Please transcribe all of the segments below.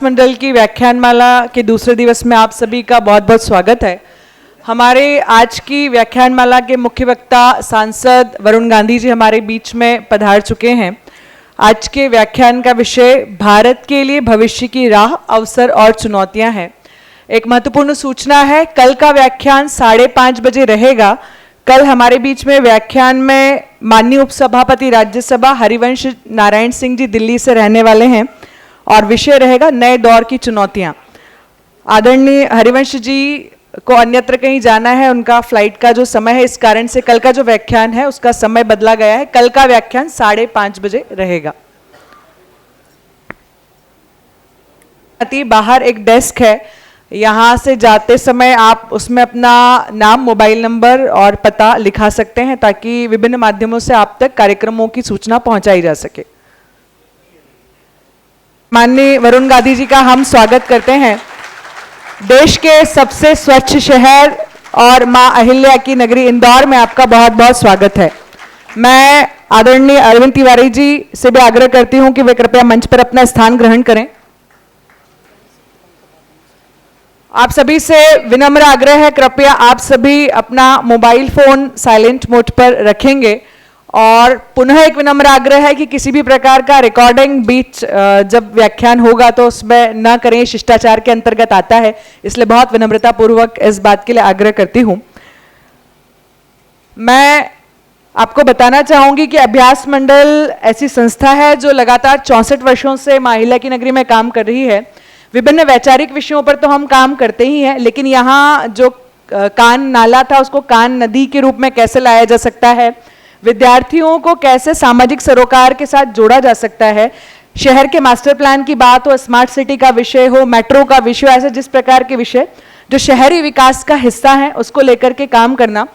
मंडल की व्याख्यानमाला के दूसरे दिवस में आप सभी का बहुत बहुत स्वागत है। हमारे आज की व्याख्यानमाला के मुख्य वक्ता सांसद वरुण गांधी जी हमारे बीच में पधार चुके हैं। आज के व्याख्यान का विषय भारत के लिए भविष्य की राह, अवसर और चुनौतियां हैं। एक महत्वपूर्ण सूचना है, कल का व्याख्यान 5:30 बजे रहेगा। कल हमारे बीच में व्याख्यान में माननीय उपसभापति राज्यसभा हरिवंश नारायण सिंह जी दिल्ली से रहने वाले हैं और विषय रहेगा नए दौर की चुनौतियां। आदरणीय हरिवंश जी को अन्यत्र कहीं जाना है, उनका फ्लाइट का जो समय है, इस कारण से कल का जो व्याख्यान है उसका समय बदला गया है। कल का व्याख्यान 5:30 बजे रहेगा। बाहर एक डेस्क है, यहाँ से जाते समय आप उसमें अपना नाम, मोबाइल नंबर और पता लिखा सकते हैं ताकि विभिन्न माध्यमों से आप तक कार्यक्रमों की सूचना पहुंचाई जा सके। माननीय वरुण गांधी जी का हम स्वागत करते हैं। देश के सबसे स्वच्छ शहर और मां अहिल्या की नगरी इंदौर में आपका बहुत बहुत स्वागत है। मैं आदरणीय अरविंद तिवारी जी से भी आग्रह करती हूं कि वे कृपया मंच पर अपना स्थान ग्रहण करें। आप सभी से विनम्र आग्रह है, कृपया आप सभी अपना मोबाइल फोन साइलेंट मोड पर रखेंगे और पुनः एक विनम्र आग्रह है कि किसी भी प्रकार का रिकॉर्डिंग बीच जब व्याख्यान होगा तो उसमें न करें, शिष्टाचार के अंतर्गत आता है, इसलिए बहुत विनम्रता पूर्वक इस बात के लिए आग्रह करती हूं। मैं आपको बताना चाहूंगी कि अभ्यास मंडल ऐसी संस्था है जो लगातार 64 वर्षों से मां अहिल्या की नगरी में काम कर रही है। विभिन्न वैचारिक विषयों पर तो हम काम करते ही हैं, लेकिन यहाँ जो कान नाला था उसको कान नदी के रूप में कैसे लाया जा सकता है, विद्यार्थियों को कैसे सामाजिक सरोकार के साथ जोड़ा जा सकता है, शहर के मास्टर प्लान की बात हो, स्मार्ट सिटी का विषय हो, मेट्रो का विषय, ऐसे जिस प्रकार के विषय जो शहरी विकास का हिस्सा है उसको लेकर के काम करना,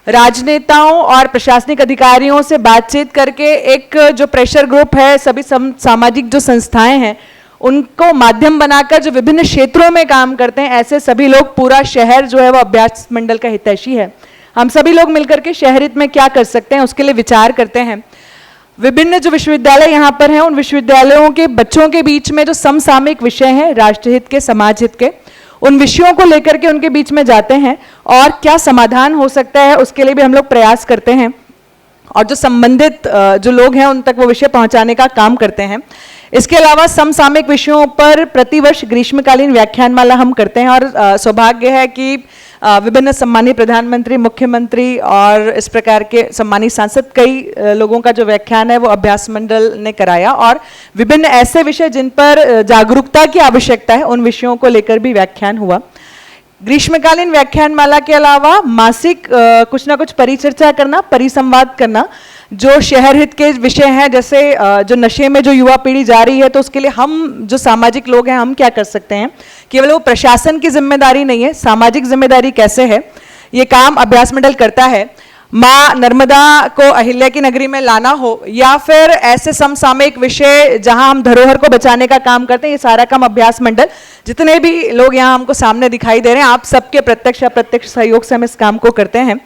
राजनेताओं और प्रशासनिक अधिकारियों से बातचीत करके एक जो प्रेशर ग्रुप है, सभी सामाजिक जो संस्थाएं हैं उनको माध्यम बनाकर जो विभिन्न क्षेत्रों में काम करते हैं, ऐसे सभी लोग, पूरा शहर जो है वो अभ्यास मंडल का हितैषी है। हम सभी लोग मिलकर के शहर हित में क्या कर सकते हैं उसके लिए विचार करते हैं। विभिन्न जो विश्वविद्यालय यहाँ पर हैं उन विश्वविद्यालयों के बच्चों के बीच में जो समसामयिक विषय हैं, राष्ट्रहित के, समाज हित के, उन विषयों को लेकर के उनके बीच में जाते हैं और क्या समाधान हो सकता है उसके लिए भी हम लोग प्रयास करते हैं और जो संबंधित जो लोग हैं उन तक वो विषय पहुंचाने का काम करते हैं। इसके अलावा समसामयिक विषयों पर प्रतिवर्ष ग्रीष्मकालीन व्याख्यानमाला हम करते हैं और सौभाग्य है कि विभिन्न सम्मानीय प्रधानमंत्री, मुख्यमंत्री और इस प्रकार के सम्मानीय सांसद, कई लोगों का जो व्याख्यान है वो अभ्यास मंडल ने कराया और विभिन्न ऐसे विषय जिन पर जागरूकता की आवश्यकता है उन विषयों को लेकर भी व्याख्यान हुआ। ग्रीष्मकालीन व्याख्यानमाला के अलावा मासिक कुछ ना कुछ परिचर्चा करना, परिसंवाद करना, जो शहर हित के विषय हैं, जैसे जो नशे में जो युवा पीढ़ी जा रही है तो उसके लिए हम जो सामाजिक लोग हैं हम क्या कर सकते हैं। केवल वो प्रशासन की जिम्मेदारी नहीं है, सामाजिक जिम्मेदारी कैसे है, ये काम अभ्यास मंडल करता है। माँ नर्मदा को अहिल्या की नगरी में लाना हो या फिर ऐसे समसामयिक विषय जहां हम धरोहर को बचाने का काम करते हैं, ये सारा काम अभ्यास मंडल, जितने भी लोग यहाँ हमको सामने दिखाई दे रहे हैं, आप सबके प्रत्यक्ष अप्रत्यक्ष सहयोग से हम इस काम को करते हैं।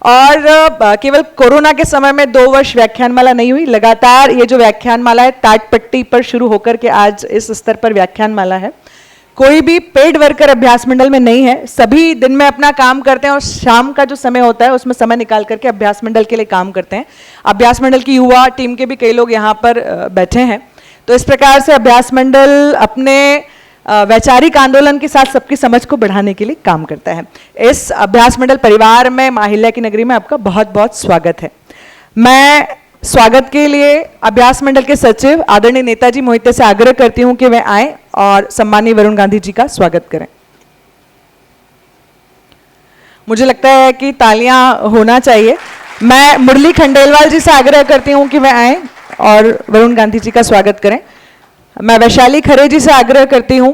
और केवल कोरोना के समय में 2 वर्ष व्याख्यानमाला नहीं हुई, लगातार ये जो व्याख्यानमाला है टाटपट्टी पर शुरू होकर के आज इस स्तर पर व्याख्यानमाला है। कोई भी पेड वर्कर अभ्यास मंडल में नहीं है, सभी दिन में अपना काम करते हैं और शाम का जो समय होता है उसमें समय निकाल करके अभ्यास मंडल के लिए काम करते हैं। अभ्यास मंडल की युवा टीम के भी कई लोग यहाँ पर बैठे हैं। तो इस प्रकार से अभ्यास मंडल अपने वैचारिक आंदोलन के साथ सबकी समझ को बढ़ाने के लिए काम करता है। इस अभ्यास मंडल परिवार में मां अहिल्या की नगरी में आपका बहुत बहुत स्वागत है। मैं स्वागत के लिए अभ्यास मंडल के सचिव आदरणीय नेताजी मोहिते से आग्रह करती हूं कि वे आए और सम्मानीय वरुण गांधी जी का स्वागत करें। मुझे लगता है कि तालियां होना चाहिए। मैं मुरली खंडेलवाल जी से आग्रह करती हूं कि वे आए और वरुण गांधी जी का स्वागत करें। मैं वैशाली खरे जी से आग्रह करती हूं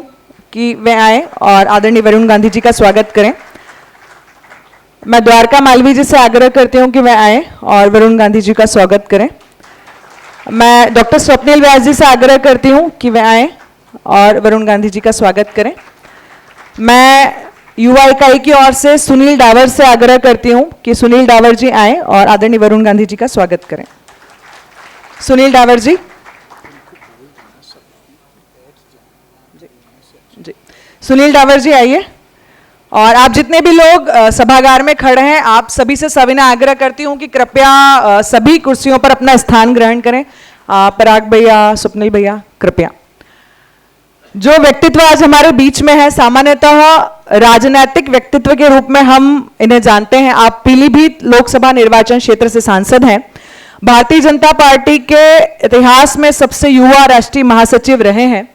कि वे आए और आदरणीय वरुण गांधी जी का स्वागत करें। मैं द्वारका मालवी जी से आग्रह करती हूं कि वे आए और वरुण गांधी जी का स्वागत करें। मैं डॉक्टर स्वप्निल व्यास जी से आग्रह करती हूं कि वे आए और वरुण गांधी जी का स्वागत करें। मैं युवा इकाई की ओर से सुनील डावर से आग्रह करती हूं कि सुनील डावर जी आए और आदरणीय वरुण गांधी जी का स्वागत करें। सुनील डावर जी। सुनील डावर जी आइए। और आप जितने भी लोग सभागार में खड़े हैं, आप सभी से सविनय आग्रह करती हूं कि कृपया सभी कुर्सियों पर अपना स्थान ग्रहण करें। पराग भैया, स्वप्निल भैया, कृपया। जो व्यक्तित्व आज हमारे बीच में है, सामान्यतः राजनीतिक व्यक्तित्व के रूप में हम इन्हें जानते हैं। आप पीलीभीत लोकसभा निर्वाचन क्षेत्र से सांसद हैं, भारतीय जनता पार्टी के इतिहास में सबसे युवा राष्ट्रीय महासचिव रहे हैं,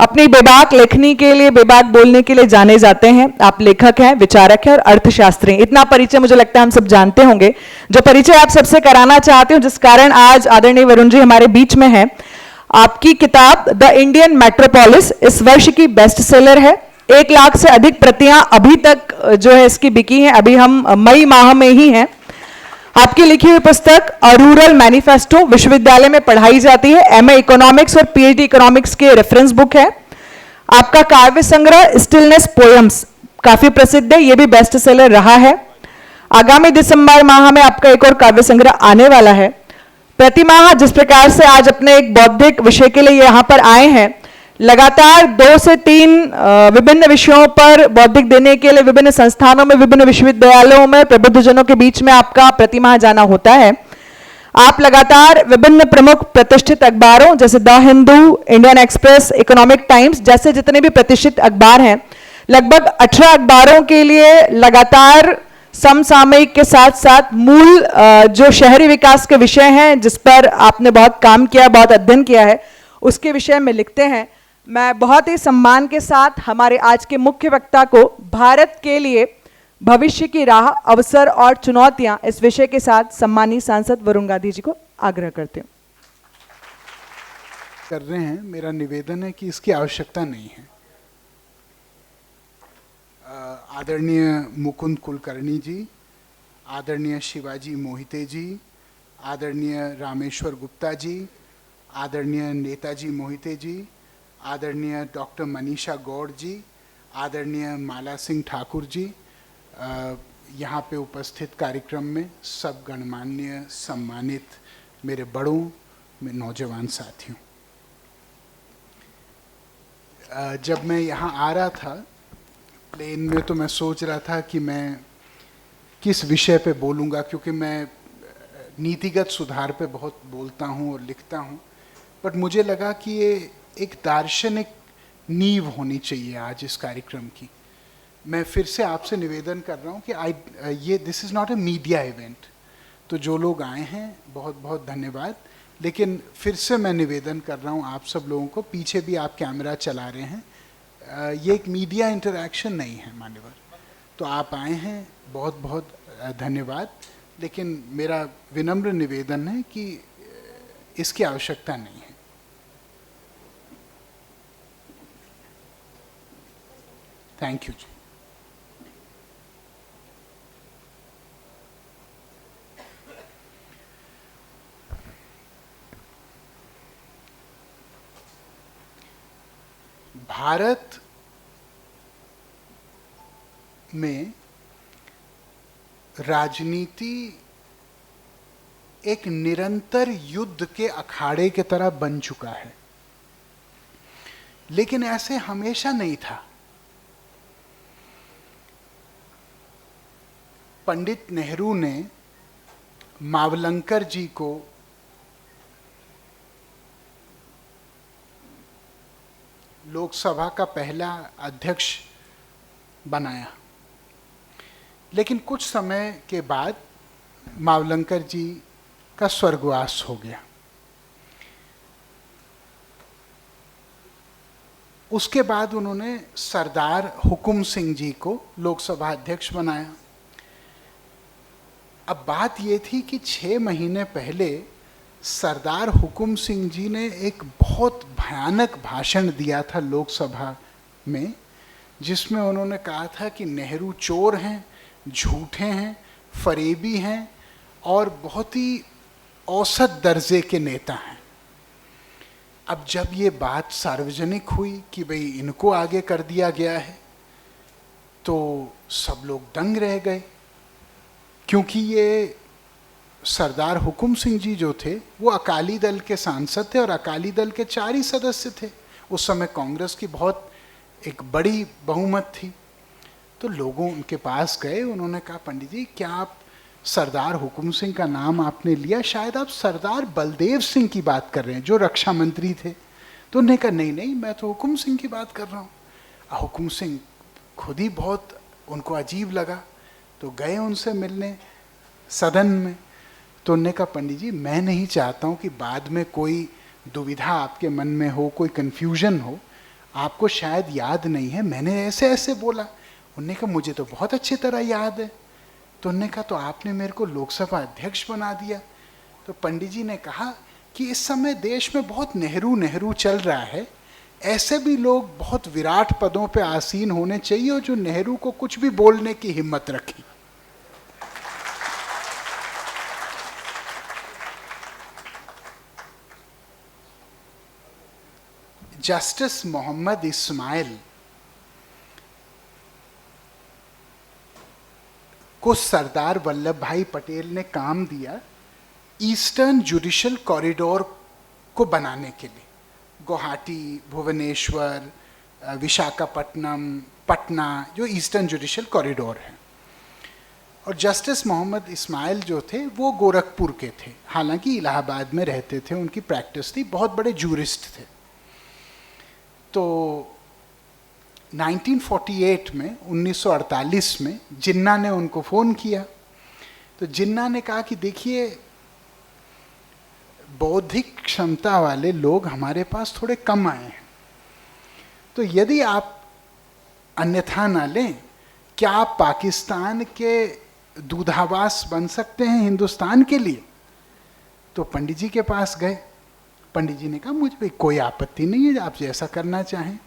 अपनी बेबाक लेखनी के लिए, बेबाक बोलने के लिए जाने जाते हैं। आप लेखक हैं, विचारक हैं और अर्थशास्त्री। इतना परिचय मुझे लगता है हम सब जानते होंगे। जो परिचय आप सबसे कराना चाहते हो, जिस कारण आज आदरणीय वरुण जी हमारे बीच में हैं, आपकी किताब द इंडियन मेट्रोपोलिस इस वर्ष की बेस्ट सेलर है। 1 लाख से अधिक प्रतियां अभी तक जो है इसकी बिकी हैं। अभी हम मई माह में ही हैं। आपकी लिखी हुई पुस्तक रूरल मैनिफेस्टो विश्वविद्यालय में पढ़ाई जाती है। एमए इकोनॉमिक्स और पीएचडी इकोनॉमिक्स के रेफरेंस बुक है। आपका काव्य संग्रह स्टिलनेस पोएम्स काफी प्रसिद्ध है, यह भी बेस्ट सेलर रहा है। आगामी दिसंबर माह में आपका एक और काव्य संग्रह आने वाला है। प्रतिमाह जिस प्रकार से आज अपने एक बौद्धिक विषय के लिए यहां पर आए हैं, लगातार 2 से 3 विभिन्न विषयों पर बौद्धिक देने के लिए विभिन्न संस्थानों में, विभिन्न विश्वविद्यालयों में प्रबुद्धजनों के बीच में आपका प्रतिमाह जाना होता है। आप लगातार विभिन्न प्रमुख प्रतिष्ठित अखबारों जैसे the Hindu, Indian express, economic times जैसे जितने भी प्रतिष्ठित अखबार हैं, लगभग 18 अखबारों के लिए लगातार समसामयिक के साथ साथ मूल जो शहरी विकास के विषय हैं, जिस पर आपने बहुत काम किया, बहुत अध्ययन किया है, उसके विषय में लिखते हैं। मैं बहुत ही सम्मान के साथ हमारे आज के मुख्य वक्ता को भारत के लिए भविष्य की राह, अवसर और चुनौतियां इस विषय के साथ सम्मानीय सांसद वरुण गांधी जी को आग्रह करते हूं। कर रहे हैं, मेरा निवेदन है कि इसकी आवश्यकता नहीं है। आदरणीय मुकुंद कुलकर्णी जी, आदरणीय शिवाजी मोहिते जी, आदरणीय रामेश्वर गुप्ता जी, आदरणीय नेताजी मोहिते जी, आदरणीय डॉक्टर मनीषा गौड़ जी, आदरणीय माला सिंह ठाकुर जी, यहाँ पे उपस्थित कार्यक्रम में सब गणमान्य सम्मानित मेरे बड़ों, मेरे नौजवान साथियों, जब मैं यहाँ आ रहा था प्लेन में तो मैं सोच रहा था कि मैं किस विषय पे बोलूँगा, क्योंकि मैं नीतिगत सुधार पे बहुत बोलता हूँ और लिखता हूँ, बट मुझे लगा कि ये एक दार्शनिक नींव होनी चाहिए आज इस कार्यक्रम की। मैं फिर से आपसे निवेदन कर रहा हूँ कि ये this is not a media event, तो जो लोग आए हैं बहुत बहुत धन्यवाद, लेकिन फिर से मैं निवेदन कर रहा हूँ आप सब लोगों को, पीछे भी आप कैमरा चला रहे हैं, ये एक मीडिया इंटरैक्शन नहीं है मान्यवर, तो आप आए हैं, बहुत बहुत धन्यवाद, लेकिन मेरा विनम्र निवेदन है कि इसकी आवश्यकता नहीं है। थैंक यू जी। भारत में राजनीति एक निरंतर युद्ध के अखाड़े की तरह बन चुका है, लेकिन ऐसे हमेशा नहीं था। पंडित नेहरू ने मावलंकर जी को लोकसभा का पहला अध्यक्ष बनाया, लेकिन कुछ समय के बाद मावलंकर जी का स्वर्गवास हो गया। उसके बाद उन्होंने सरदार हुकुम सिंह जी को लोकसभा अध्यक्ष बनाया। अब बात ये थी कि 6 महीने पहले सरदार हुकुम सिंह जी ने एक बहुत भयानक भाषण दिया था लोकसभा में, जिसमें उन्होंने कहा था कि नेहरू चोर हैं, झूठे हैं, फरेबी हैं और बहुत ही औसत दर्जे के नेता हैं। अब जब ये बात सार्वजनिक हुई कि भाई इनको आगे कर दिया गया है, तो सब लोग दंग रह गए, क्योंकि ये सरदार हुकुम सिंह जी जो थे वो अकाली दल के सांसद थे और अकाली दल के 4 ही सदस्य थे। उस समय कांग्रेस की बहुत एक बड़ी बहुमत थी। तो लोगों उनके पास गए, उन्होंने कहा पंडित जी क्या आप सरदार हुकुम सिंह का नाम आपने लिया, शायद आप सरदार बलदेव सिंह की बात कर रहे हैं जो रक्षा मंत्री थे। तो उन्होंने कहा नहीं नहीं, मैं तो हुकुम सिंह की बात कर रहा हूँ। हुकुम सिंह खुद ही बहुत उनको अजीब लगा, तो गए उनसे मिलने सदन में। तो उन्होंने कहा पंडित जी मैं नहीं चाहता हूँ कि बाद में कोई दुविधा आपके मन में हो, कोई कन्फ्यूजन हो, आपको शायद याद नहीं है मैंने ऐसे ऐसे बोला। उन्होंने कहा मुझे तो बहुत अच्छी तरह याद है। तो उन्होंने कहा तो आपने मेरे को लोकसभा अध्यक्ष बना दिया। तो पंडित जी ने कहा कि इस समय देश में बहुत नेहरू नेहरू चल रहा है, ऐसे भी लोग बहुत विराट पदों पे आसीन होने चाहिए और जो नेहरू को कुछ भी बोलने की हिम्मत रखी। जस्टिस मोहम्मद इस्माइल को सरदार वल्लभ भाई पटेल ने काम दिया ईस्टर्न जुडिशियल कॉरिडोर को बनाने के लिए। गुवाहाटी, भुवनेश्वर, विशाखापट्टनम, पटना, जो ईस्टर्न जुडिशियल कॉरिडोर है। और जस्टिस मोहम्मद इस्माइल जो थे वो गोरखपुर के थे, हालांकि इलाहाबाद में रहते थे, उनकी प्रैक्टिस थी, बहुत बड़े जूरिस्ट थे। तो 1948 में 1948 में जिन्ना ने उनको फ़ोन किया। तो जिन्ना ने कहा कि देखिए बौद्धिक क्षमता वाले लोग हमारे पास थोड़े कम आए हैं, तो यदि आप अन्यथा ना लें, क्या आप पाकिस्तान के दूतावास बन सकते हैं हिंदुस्तान के लिए? तो पंडित जी के पास गए। पंडित जी ने कहा मुझे भी कोई आपत्ति नहीं है, आप जैसा करना चाहें।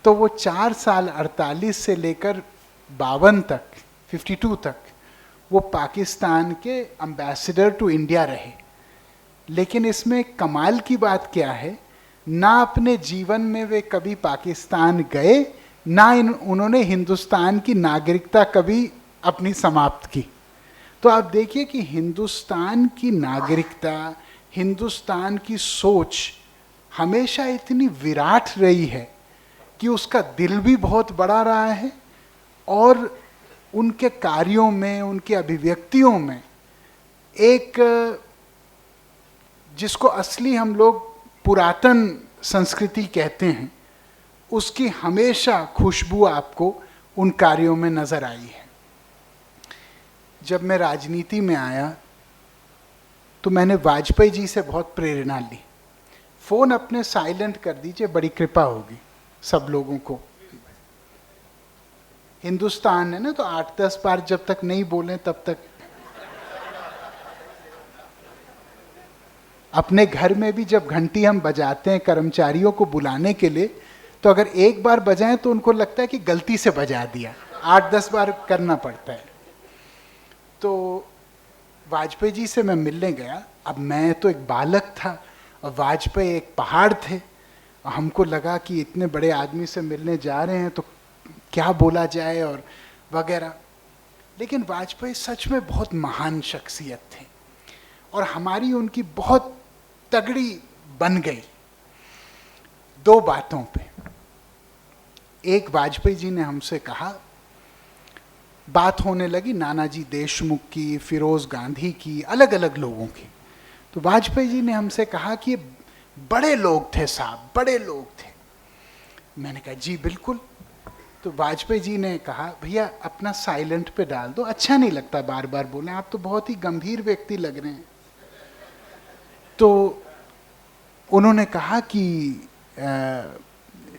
तो वो 4 साल 48 से लेकर 52 तक, 52 तक वो पाकिस्तान के एम्बेसडर टू इंडिया रहे। लेकिन इसमें कमाल की बात क्या है, ना अपने जीवन में वे कभी पाकिस्तान गए, ना उन्होंने हिंदुस्तान की नागरिकता कभी अपनी समाप्त की। तो आप देखिए कि हिंदुस्तान की नागरिकता, हिंदुस्तान की सोच हमेशा इतनी विराट रही है कि उसका दिल भी बहुत बड़ा रहा है और उनके कार्यों में, उनकी अभिव्यक्तियों में एक जिसको असली हम लोग पुरातन संस्कृति कहते हैं, उसकी हमेशा खुशबू आपको उन कार्यों में नजर आई है। जब मैं राजनीति में आया तो मैंने वाजपेयी जी से बहुत प्रेरणा ली। फोन अपने साइलेंट कर दीजिए, बड़ी कृपा होगी सब लोगों को। हिंदुस्तान है ना, तो 8-10 बार जब तक नहीं बोलें तब तक। अपने घर में भी जब घंटी हम बजाते हैं कर्मचारियों को बुलाने के लिए, तो अगर एक बार बजाएं तो उनको लगता है कि गलती से बजा दिया, 8-10 बार करना पड़ता है। तो वाजपेयी जी से मैं मिलने गया। अब मैं तो एक बालक था और वाजपेयी एक पहाड़ थे। हमको लगा कि इतने बड़े आदमी से मिलने जा रहे हैं तो क्या बोला जाए और वगैरह। लेकिन वाजपेयी सच में बहुत महान शख्सियत थे और हमारी उनकी बहुत तगड़ी बन गई 2 बातों पे। एक, वाजपेयी जी ने हमसे कहा, बात होने लगी नानाजी देशमुख की, फिरोज गांधी की, अलग अलग लोगों की। तो वाजपेयी जी ने हमसे कहा कि ये बड़े लोग थे साहब, बड़े लोग थे। मैंने कहा जी बिल्कुल। तो वाजपेयी जी ने कहा भैया अपना साइलेंट पे डाल दो, अच्छा नहीं लगता बार बार बोलें, आप तो बहुत ही गंभीर व्यक्ति लग रहे हैं। तो उन्होंने कहा कि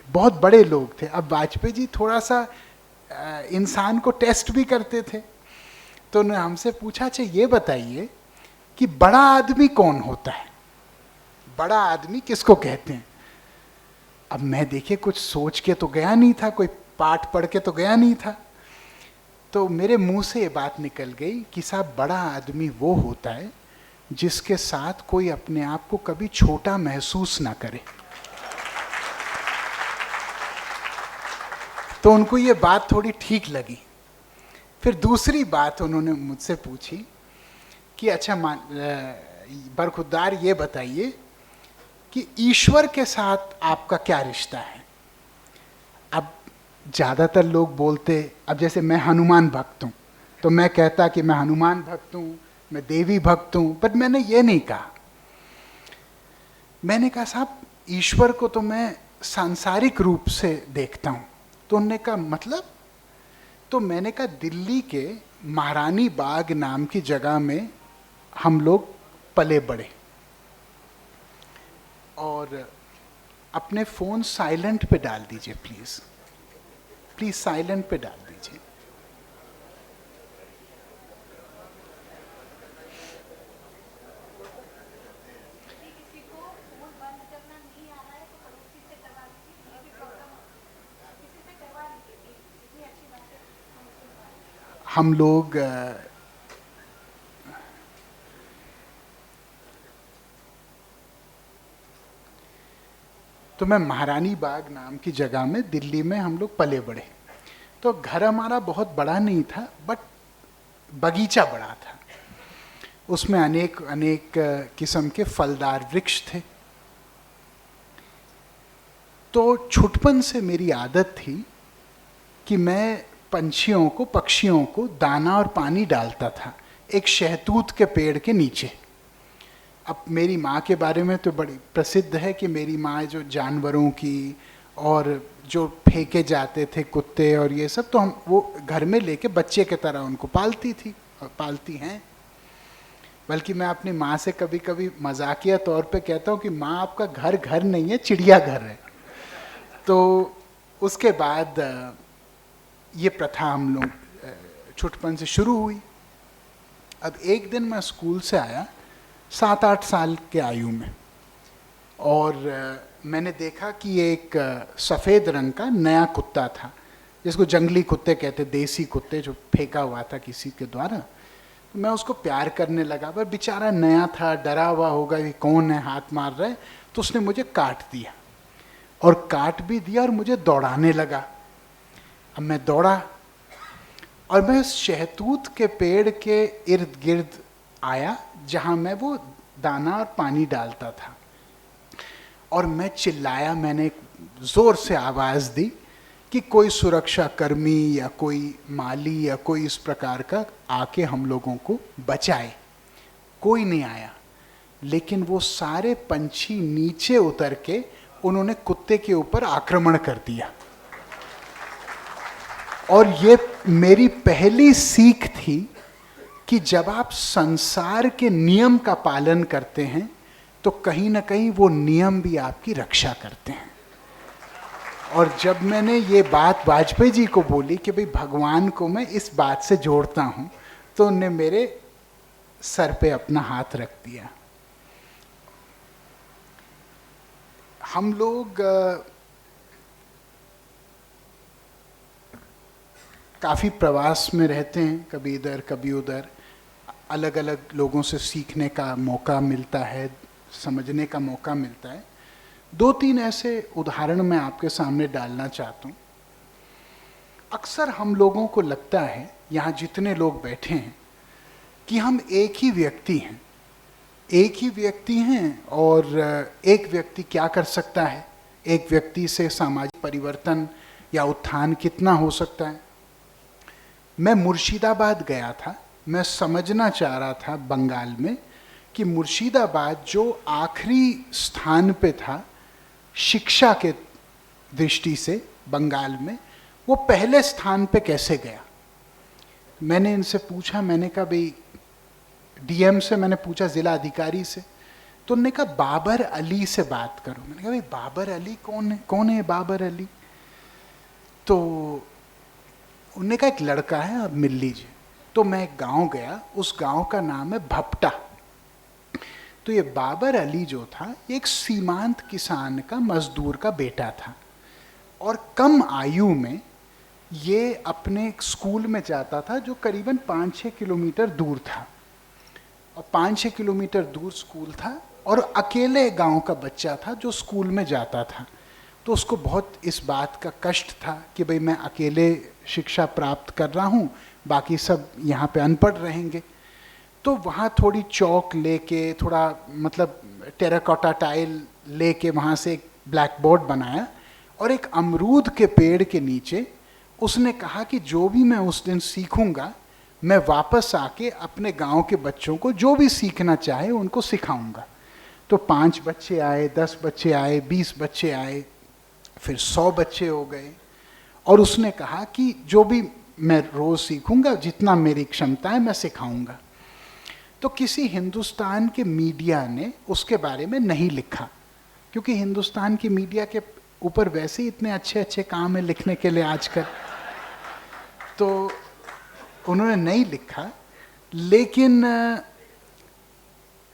बहुत बड़े लोग थे। अब वाजपेयी जी थोड़ा सा इंसान को टेस्ट भी करते थे। तो उन्होंने हमसे पूछा, अच्छा ये बताइए कि बड़ा आदमी कौन होता है, बड़ा आदमी किसको कहते हैं? अब मैं देखिए कुछ सोच के तो गया नहीं था, कोई पाठ पढ़ के तो गया नहीं था। तो मेरे मुंह से ये बात निकल गई कि साहब बड़ा आदमी वो होता है जिसके साथ कोई अपने आप को कभी छोटा महसूस ना करे। तो उनको ये बात थोड़ी ठीक लगी। फिर दूसरी बात उन्होंने मुझसे पूछी कि अच्छा बरखुरदार ये बताइए कि ईश्वर के साथ आपका क्या रिश्ता है? अब ज़्यादातर लोग बोलते, अब जैसे मैं हनुमान भक्त हूँ तो मैं कहता कि मैं हनुमान भक्त हूँ, मैं देवी भक्त हूँ, बट मैंने ये नहीं कहा। मैंने कहा साहब ईश्वर को तो मैं सांसारिक रूप से देखता हूँ। तो उन्होंने कहा मतलब? तो मैंने कहा दिल्ली के महारानी बाग नाम की जगह में हम लोग पले बड़े, और अपने फ़ोन साइलेंट पे डाल दीजिए प्लीज़, प्लीज़ साइलेंट पे डाल दीजिए। हम लोग तो मैं महारानी बाग नाम की जगह में दिल्ली में हम लोग पले बड़े। तो घर हमारा बहुत बड़ा नहीं था, बट बगीचा बड़ा था, उसमें अनेक अनेक किस्म के फलदार वृक्ष थे। तो छुटपन से मेरी आदत थी कि मैं पंछियों को, पक्षियों को दाना और पानी डालता था एक शहतूत के पेड़ के नीचे। अब मेरी माँ के बारे में तो बड़ी प्रसिद्ध है कि मेरी माँ जो जानवरों की और जो फेंके जाते थे कुत्ते और ये सब, तो हम वो घर में लेके बच्चे की तरह उनको पालती थी और पालती हैं। बल्कि मैं अपनी माँ से कभी कभी मजाकिया तौर पे कहता हूँ कि माँ आपका घर घर नहीं है, चिड़ियाघर है। तो उसके बाद ये प्रथा हम लोग छुटपन से शुरू हुई। अब एक दिन मैं स्कूल से आया 7-8 साल के आयु में, और मैंने देखा कि एक सफ़ेद रंग का नया कुत्ता था, जिसको जंगली कुत्ते कहते, देसी कुत्ते, जो फेंका हुआ था किसी के द्वारा। तो मैं उसको प्यार करने लगा, पर बेचारा नया था, डरा हुआ होगा कि कौन है हाथ मार रहा है। तो उसने मुझे काट दिया, और काट भी दिया और मुझे दौड़ाने लगा। अब मैं दौड़ा और मैं उस शहतूत के पेड़ के इर्द गिर्द आया जहाँ मैं वो दाना और पानी डालता था, और मैं चिल्लाया, मैंने ज़ोर से आवाज़ दी कि कोई सुरक्षा कर्मी या कोई माली या कोई इस प्रकार का आके हम लोगों को बचाए। कोई नहीं आया, लेकिन वो सारे पंछी नीचे उतर के उन्होंने कुत्ते के ऊपर आक्रमण कर दिया। और ये मेरी पहली सीख थी कि जब आप संसार के नियम का पालन करते हैं तो कहीं ना कहीं वो नियम भी आपकी रक्षा करते हैं। और जब मैंने ये बात वाजपेयी जी को बोली कि भाई भगवान को मैं इस बात से जोड़ता हूँ, तो उन्होंने मेरे सर पे अपना हाथ रख दिया। हम लोग काफ़ी प्रवास में रहते हैं, कभी इधर कभी उधर, अलग अलग लोगों से सीखने का मौका मिलता है, समझने का मौका मिलता है। 2-3 ऐसे उदाहरण मैं आपके सामने डालना चाहता हूँ। अक्सर हम लोगों को लगता है, यहाँ जितने लोग बैठे हैं, कि हम एक ही व्यक्ति हैं, एक ही व्यक्ति हैं, और एक व्यक्ति क्या कर सकता है, एक व्यक्ति से सामाजिक परिवर्तन या उत्थान कितना हो सकता है। मैं मुर्शिदाबाद गया था, मैं समझना चाह रहा था बंगाल में कि मुर्शिदाबाद जो आखिरी स्थान पे था शिक्षा के दृष्टि से बंगाल में, वो पहले स्थान पे कैसे गया। मैंने इनसे पूछा, मैंने कहा भाई, डीएम से मैंने पूछा, ज़िला अधिकारी से, तो उन्होंने कहा बाबर अली से बात करो। मैंने कहा भाई बाबर अली कौन है, कौन है बाबर अली? तो उन्होंने कहा एक लड़का है, आप मिल लीजिए। तो मैं एक गांव गया, उस गांव का नाम है भपटा। तो ये बाबर अली जो था, एक सीमांत किसान का, मजदूर का बेटा था, और कम आयु में ये अपने स्कूल में जाता था जो करीबन 5-6 किलोमीटर दूर था, और 5-6 किलोमीटर दूर स्कूल था, और अकेले गांव का बच्चा था जो स्कूल में जाता था। तो उसको बहुत इस बात का कष्ट था कि भाई मैं अकेले शिक्षा प्राप्त कर रहा हूँ, बाकी सब यहाँ पे अनपढ़ रहेंगे। तो वहाँ थोड़ी चौक लेके, थोड़ा मतलब टेराकोटा टाइल लेके वहाँ से एक ब्लैक बोर्ड बनाया, और एक अमरूद के पेड़ के नीचे उसने कहा कि जो भी मैं उस दिन सीखूंगा, मैं वापस आके अपने गांव के बच्चों को जो भी सीखना चाहे उनको सिखाऊंगा। तो 5 बच्चे आए, 10 बच्चे आए, 20 बच्चे आए, फिर 100 बच्चे हो गए। और उसने कहा कि जो भी मैं रोज सीखूंगा, जितना मेरी क्षमता है मैं सिखाऊंगा। तो किसी हिंदुस्तान के मीडिया ने उसके बारे में नहीं लिखा, क्योंकि हिंदुस्तान की मीडिया के ऊपर वैसे ही इतने अच्छे अच्छे काम है लिखने के लिए आजकल, तो उन्होंने नहीं लिखा। लेकिन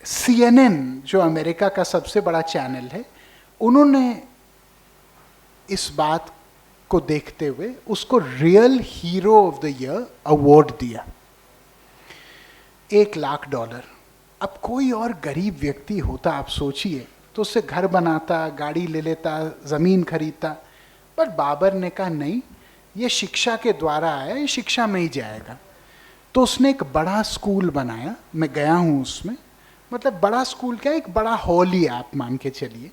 CNN, जो अमेरिका का सबसे बड़ा चैनल है, उन्होंने इस बात को देखते हुए उसको real hero of the year award दिया, $1,00,000। अब कोई और गरीब व्यक्ति होता, आप सोचिए, तो उससे घर बनाता, गाड़ी ले लेता, ज़मीन खरीदता। पर बाबर ने कहा नहीं, ये शिक्षा के द्वारा आया, ये शिक्षा में ही जाएगा। तो उसने एक बड़ा स्कूल बनाया, मैं गया हूँ उसमें, मतलब बड़ा स्कूल क्या, एक बड़ा हॉल ही आप मान के चलिए।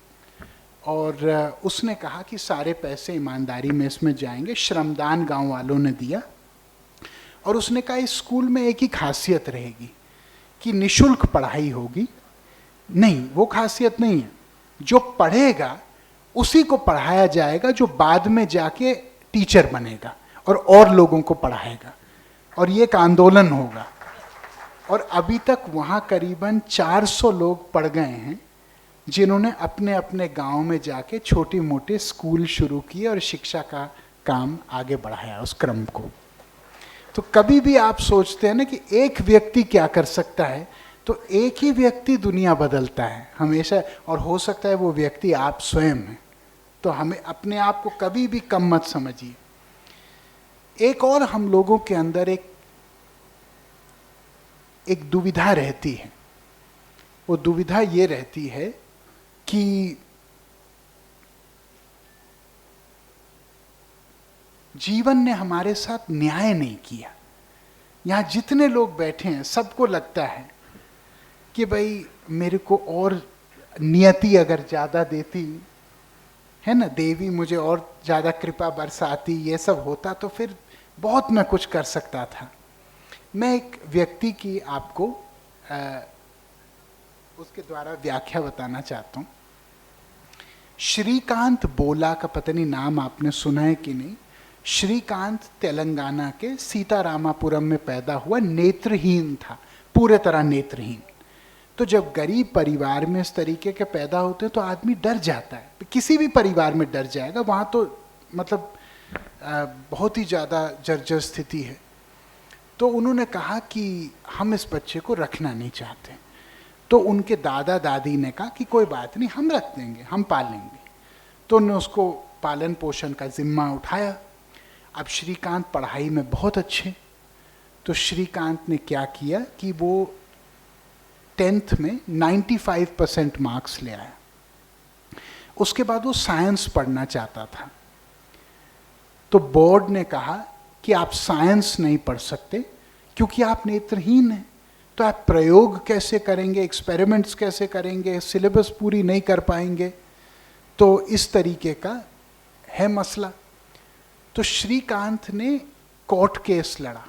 और उसने कहा कि सारे पैसे ईमानदारी में इसमें जाएंगे, श्रमदान गांव वालों ने दिया। और उसने कहा इस स्कूल में एक ही खासियत रहेगी कि निशुल्क पढ़ाई होगी। नहीं, वो खासियत नहीं है, जो पढ़ेगा उसी को पढ़ाया जाएगा जो बाद में जाके टीचर बनेगा और लोगों को पढ़ाएगा, और ये एक आंदोलन होगा। और अभी तक वहाँ करीबन 400 लोग पढ़ गए हैं, जिन्होंने अपने अपने गांव में जाके छोटे मोटे स्कूल शुरू किए और शिक्षा का काम आगे बढ़ाया उस क्रम को। तो कभी भी आप सोचते हैं ना कि एक व्यक्ति क्या कर सकता है, तो एक ही व्यक्ति दुनिया बदलता है हमेशा, और हो सकता है वो व्यक्ति आप स्वयं हैं। तो हमें अपने आप को कभी भी कम मत समझिए। एक और हम लोगों के अंदर एक दुविधा रहती है। वो दुविधा ये रहती है कि जीवन ने हमारे साथ न्याय नहीं किया। यहाँ जितने लोग बैठे हैं सबको लगता है कि भाई मेरे को और नियति अगर ज़्यादा देती है ना, देवी मुझे और ज़्यादा कृपा बरसाती, ये सब होता तो फिर बहुत मैं कुछ कर सकता था। मैं एक व्यक्ति की आपको उसके द्वारा व्याख्या बताना चाहता हूँ। श्रीकांत बोला का पता नहीं नाम आपने सुना है कि नहीं। श्रीकांत तेलंगाना के सीतारामापुरम में पैदा हुआ, नेत्रहीन था, पूरे तरह नेत्रहीन। तो जब गरीब परिवार में इस तरीके के पैदा होते हैं तो आदमी डर जाता है, किसी भी परिवार में डर जाएगा, वहाँ तो मतलब बहुत ही ज़्यादा जर्जर स्थिति है। तो उन्होंने कहा कि हम इस बच्चे को रखना नहीं चाहते। तो उनके दादा दादी ने कहा कि कोई बात नहीं, हम रख देंगे, हम पालेंगे। तो उन्होंने उसको पालन पोषण का जिम्मा उठाया। अब श्रीकांत पढ़ाई में बहुत अच्छे, तो श्रीकांत ने क्या किया कि वो 10th में 95% मार्क्स ले आया। उसके बाद वो साइंस पढ़ना चाहता था, तो बोर्ड ने कहा कि आप साइंस नहीं पढ़ सकते क्योंकि आप नेत्रहीन हैं। तो आप प्रयोग कैसे करेंगे, एक्सपेरिमेंट्स कैसे करेंगे, सिलेबस पूरी नहीं कर पाएंगे। तो इस तरीके का है मसला। तो श्रीकांत ने कोर्ट केस लड़ा,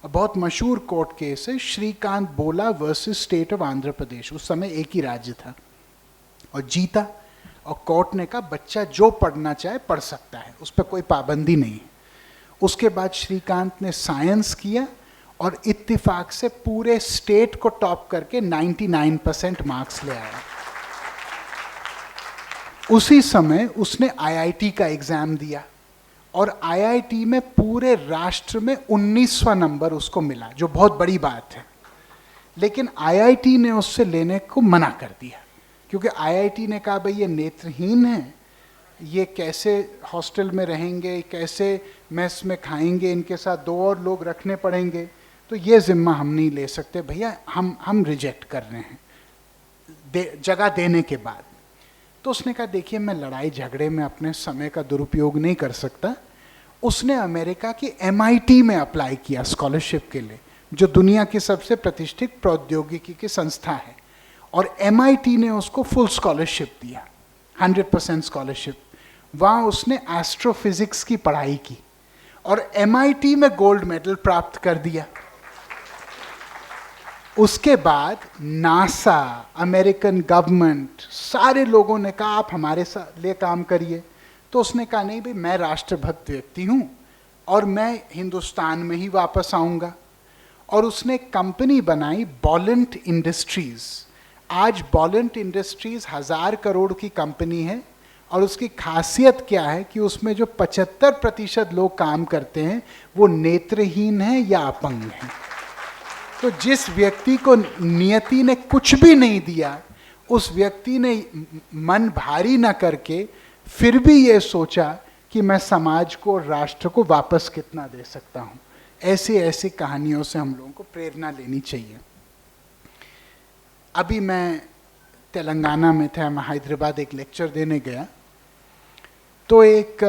और बहुत मशहूर कोर्ट केस है, श्रीकांत बोला versus state of Andhra Pradesh. उस समय एक ही राज्य था, और जीता। और कोर्ट ने कहा बच्चा जो पढ़ना चाहे पढ़ सकता है, उस पर कोई पाबंदी नहीं है। उसके बाद श्रीकांत ने साइंस किया और इत्तिफाक से पूरे स्टेट को टॉप करके 99% मार्क्स ले आया। उसी समय उसने IIT का एग्जाम दिया, और IIT में पूरे राष्ट्र में 19वां नंबर उसको मिला, जो बहुत बड़ी बात है। लेकिन IIT ने उससे लेने को मना कर दिया, क्योंकि IIT ने कहा भाई ये नेत्रहीन है, ये कैसे हॉस्टल में रहेंगे, कैसे मेस में खाएंगे, इनके साथ 2 और लोग रखने पड़ेंगे, तो ये जिम्मा हम नहीं ले सकते भैया, हम रिजेक्ट कर रहे हैं जगह देने के बाद। तो उसने कहा देखिए मैं लड़ाई झगड़े में अपने समय का दुरुपयोग नहीं कर सकता। उसने अमेरिका की MIT में अप्लाई किया स्कॉलरशिप के लिए, जो दुनिया की सबसे प्रतिष्ठित प्रौद्योगिकी की संस्था है, और MIT ने उसको फुल स्कॉलरशिप दिया, 100% स्कॉलरशिप। वहाँ उसने एस्ट्रोफिजिक्स की पढ़ाई की, और MIT में गोल्ड मेडल प्राप्त कर दिया। उसके बाद नासा, अमेरिकन गवर्नमेंट, सारे लोगों ने कहा आप हमारे लिए काम करिए। तो उसने कहा नहीं भाई, मैं राष्ट्रभक्त व्यक्ति हूँ और मैं हिंदुस्तान में ही वापस आऊँगा। और उसने कंपनी बनाई बॉलेंट इंडस्ट्रीज। आज बॉलेंट इंडस्ट्रीज 1000 करोड़ की कंपनी है और उसकी खासियत क्या है कि उसमें जो 75% लोग काम करते हैं वो नेत्रहीन हैं या अपंग हैं। तो जिस व्यक्ति को नियति ने कुछ भी नहीं दिया, उस व्यक्ति ने मन भारी न करके फिर भी ये सोचा कि मैं समाज को, राष्ट्र को वापस कितना दे सकता हूँ। ऐसी ऐसी कहानियों से हम लोगों को प्रेरणा लेनी चाहिए। अभी मैं तेलंगाना में था, मैं हैदराबाद एक लेक्चर देने गया, तो एक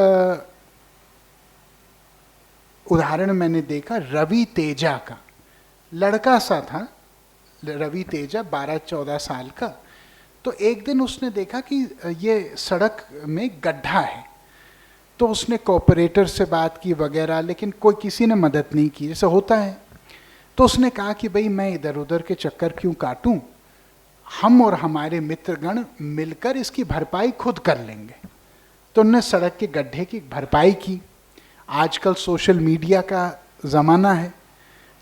उदाहरण मैंने देखा रवि तेजा का। लड़का सा था रवि तेजा, 12-14 साल का। तो एक दिन उसने देखा कि ये सड़क में गड्ढा है, तो उसने कॉपरेटर से बात की वगैरह, लेकिन कोई किसी ने मदद नहीं की, जैसे होता है। तो उसने कहा कि भाई मैं इधर उधर के चक्कर क्यों काटूं, हम और हमारे मित्रगण मिलकर इसकी भरपाई खुद कर लेंगे। तो उन्होंने सड़क के गड्ढे की भरपाई की। आजकल सोशल मीडिया का ज़माना है,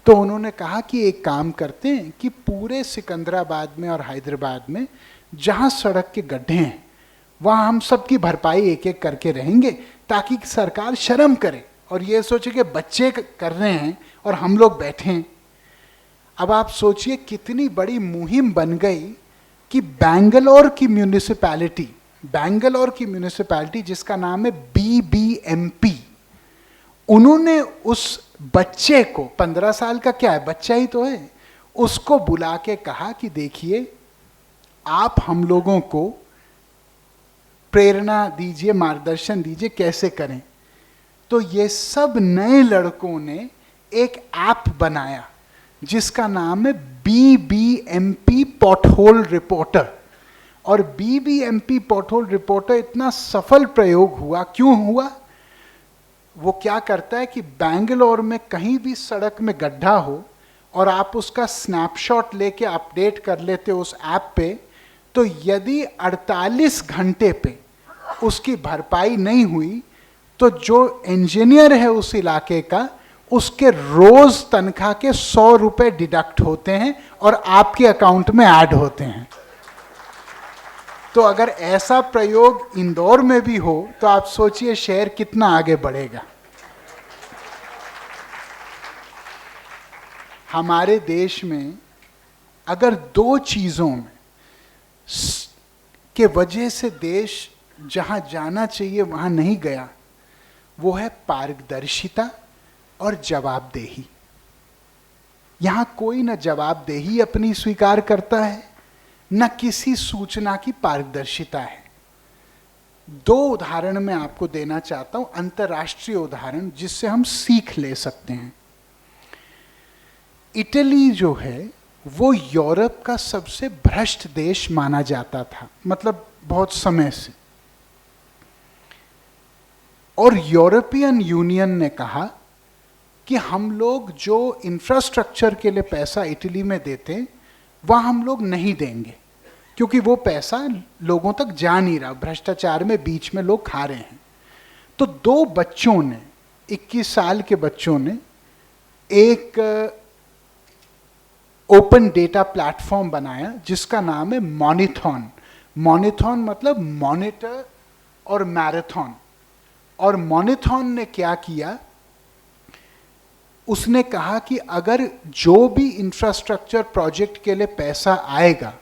तो उन्होंने कहा कि एक काम करते हैं कि पूरे सिकंदराबाद में और हैदराबाद में जहाँ सड़क के गड्ढे हैं वहाँ हम सबकी भरपाई एक एक करके रहेंगे, ताकि सरकार शर्म करे और ये सोचे कि बच्चे कर रहे हैं और हम लोग बैठे हैं। अब आप सोचिए कितनी बड़ी मुहिम बन गई कि बेंगलोर की म्यूनिसिपैलिटी जिसका नाम है BBMP, उन्होंने उस बच्चे को, 15 साल का क्या है, बच्चा ही तो है, उसको बुला के कहा कि देखिए आप हम लोगों को प्रेरणा दीजिए, मार्गदर्शन दीजिए कैसे करें। तो ये सब नए लड़कों ने एक ऐप बनाया जिसका नाम है BBMP पॉटहोल रिपोर्टर। और BBMP पॉटहोल रिपोर्टर इतना सफल प्रयोग हुआ, क्यों हुआ? वो क्या करता है कि बेंगलोर में कहीं भी सड़क में गड्ढा हो और आप उसका स्नैपशॉट लेके अपडेट कर लेते हो उस ऐप पे, तो यदि 48 घंटे पे उसकी भरपाई नहीं हुई तो जो इंजीनियर है उस इलाके का, उसके रोज तनख्वाह के 100 रुपए डिडक्ट होते हैं और आपके अकाउंट में ऐड होते हैं। तो अगर ऐसा प्रयोग इंदौर में भी हो तो आप सोचिए शहर कितना आगे बढ़ेगा। हमारे देश में अगर 2 चीजों में के वजह से देश जहां जाना चाहिए वहां नहीं गया, वो है पारदर्शिता और जवाबदेही। यहां कोई न जवाबदेही अपनी स्वीकार करता है, न किसी सूचना की पारदर्शिता है। 2 उदाहरण मैं आपको देना चाहता हूं, अंतर्राष्ट्रीय उदाहरण जिससे हम सीख ले सकते हैं। इटली जो है वो यूरोप का सबसे भ्रष्ट देश माना जाता था, मतलब बहुत समय से। और यूरोपियन यूनियन ने कहा कि हम लोग जो इंफ्रास्ट्रक्चर के लिए पैसा इटली में देते हैं वह हम लोग नहीं देंगे, क्योंकि वो पैसा लोगों तक जा नहीं रहा, भ्रष्टाचार में बीच में लोग खा रहे हैं। तो 2 बच्चों ने, 21 साल के बच्चों ने एक ओपन डेटा प्लेटफॉर्म बनाया जिसका नाम है मॉनिथॉन। मॉनिथॉन मतलब मॉनिटर और मैराथन। और मॉनिथॉन ने क्या किया, उसने कहा कि अगर जो भी इंफ्रास्ट्रक्चर प्रोजेक्ट के लिए पैसा आएगा,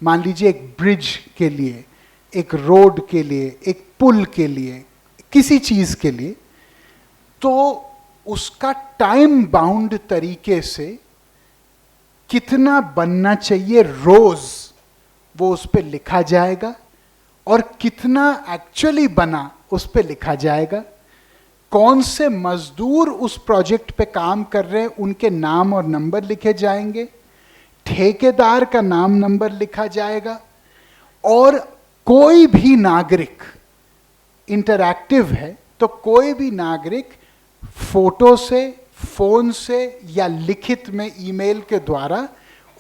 मान लीजिए एक ब्रिज के लिए, एक रोड के लिए, एक पुल के लिए, किसी चीज के लिए, तो उसका टाइम बाउंड तरीके से कितना बनना चाहिए रोज, वो उस पर लिखा जाएगा, और कितना एक्चुअली बना उस पर लिखा जाएगा। कौन से मजदूर उस प्रोजेक्ट पे काम कर रहे हैं उनके नाम और नंबर लिखे जाएंगे, ठेकेदार का नाम नंबर लिखा जाएगा, और कोई भी नागरिक, इंटरैक्टिव है तो कोई भी नागरिक फोटो से, फोन से या लिखित में ईमेल के द्वारा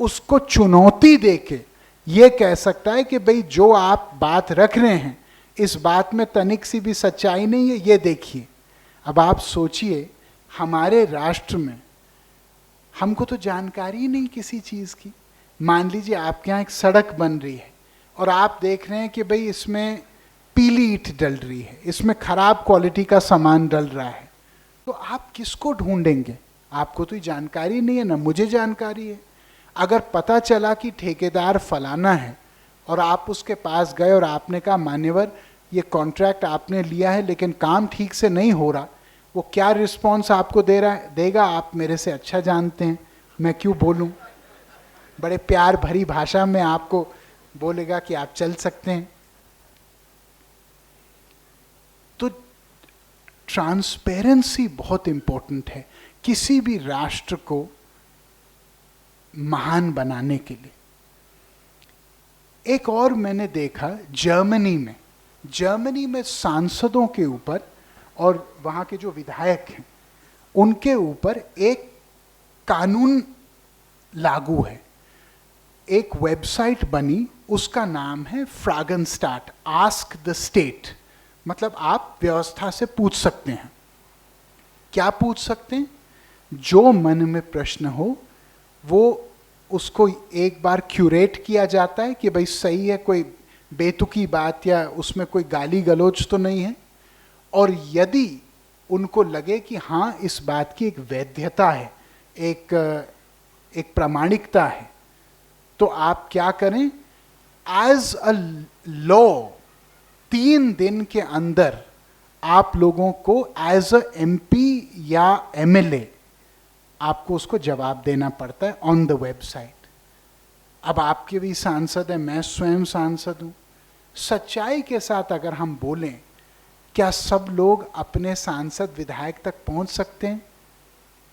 उसको चुनौती देके ये कह सकता है कि भाई जो आप बात रख रहे हैं इस बात में तनिक सी भी सच्चाई नहीं है, ये देखिए। अब आप सोचिए, हमारे राष्ट्र में हमको तो जानकारी ही नहीं किसी चीज़ की। मान लीजिए आपके यहाँ एक सड़क बन रही है और आप देख रहे हैं कि भाई इसमें पीली ईंट डल रही है, इसमें खराब क्वालिटी का सामान डल रहा है, तो आप किसको ढूंढेंगे? आपको तो ये जानकारी नहीं है, ना मुझे जानकारी है। अगर पता चला कि ठेकेदार फलाना है और आप उसके पास गए और आपने कहा मान्यवर ये कॉन्ट्रैक्ट आपने लिया है लेकिन काम ठीक से नहीं हो रहा, वो क्या रिस्पॉन्स आपको देगा आप मेरे से अच्छा जानते हैं, मैं क्यों बोलूं। बड़े प्यार भरी भाषा में आपको बोलेगा कि आप चल सकते हैं। तो ट्रांसपेरेंसी बहुत इंपॉर्टेंट है किसी भी राष्ट्र को महान बनाने के लिए। एक और मैंने देखा जर्मनी में सांसदों के ऊपर और वहां के जो विधायक हैं उनके ऊपर एक कानून लागू है। एक वेबसाइट बनी, उसका नाम है फ्रागनस्टार्ट, आस्क द स्टेट। मतलब आप व्यवस्था से पूछ सकते हैं। क्या पूछ सकते हैं? जो मन में प्रश्न हो वो उसको एक बार क्यूरेट किया जाता है कि भाई सही है, कोई बेतुकी बात या उसमें कोई गाली गलौज तो नहीं है। और यदि उनको लगे कि हाँ इस बात की एक वैधता है, एक प्रामाणिकता है, तो आप क्या करें? एज अ लॉ 3 दिन के अंदर आप लोगों को एज अ एमपी या एमएलए आपको उसको जवाब देना पड़ता है ऑन द वेबसाइट। अब आपके भी सांसद हैं, मैं स्वयं सांसद हूं। सच्चाई के साथ अगर हम बोलें, क्या सब लोग अपने सांसद विधायक तक पहुंच सकते हैं?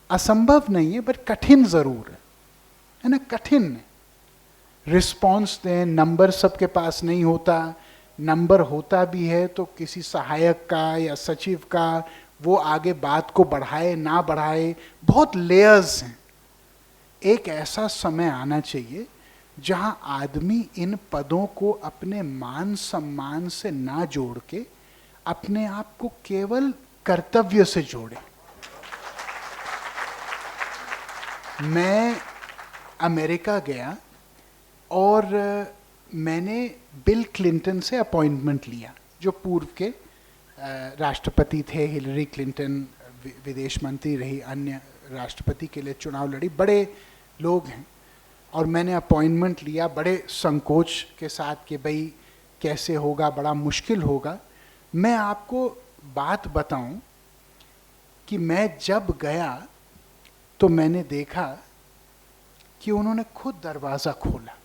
असंभव नहीं है, बट कठिन जरूर है ना, कठिन है। रिस्पॉन्स दें, नंबर सबके पास नहीं होता, नंबर होता भी है तो किसी सहायक का या सचिव का, वो आगे बात को बढ़ाए ना बढ़ाए, बहुत लेयर्स हैं। एक ऐसा समय आना चाहिए जहां आदमी इन पदों को अपने मान सम्मान से ना जोड़ के अपने आप को केवल कर्तव्य से जोड़े। मैं अमेरिका गया और मैंने बिल क्लिंटन से अपॉइंटमेंट लिया, जो पूर्व के राष्ट्रपति थे। हिलरी क्लिंटन विदेश मंत्री रही, अन्य राष्ट्रपति के लिए चुनाव लड़ी, बड़े लोग हैं। और मैंने अपॉइंटमेंट लिया बड़े संकोच के साथ कि भाई कैसे होगा, बड़ा मुश्किल होगा। मैं आपको बात बताऊं कि मैं जब गया तो मैंने देखा कि उन्होंने खुद दरवाज़ा खोला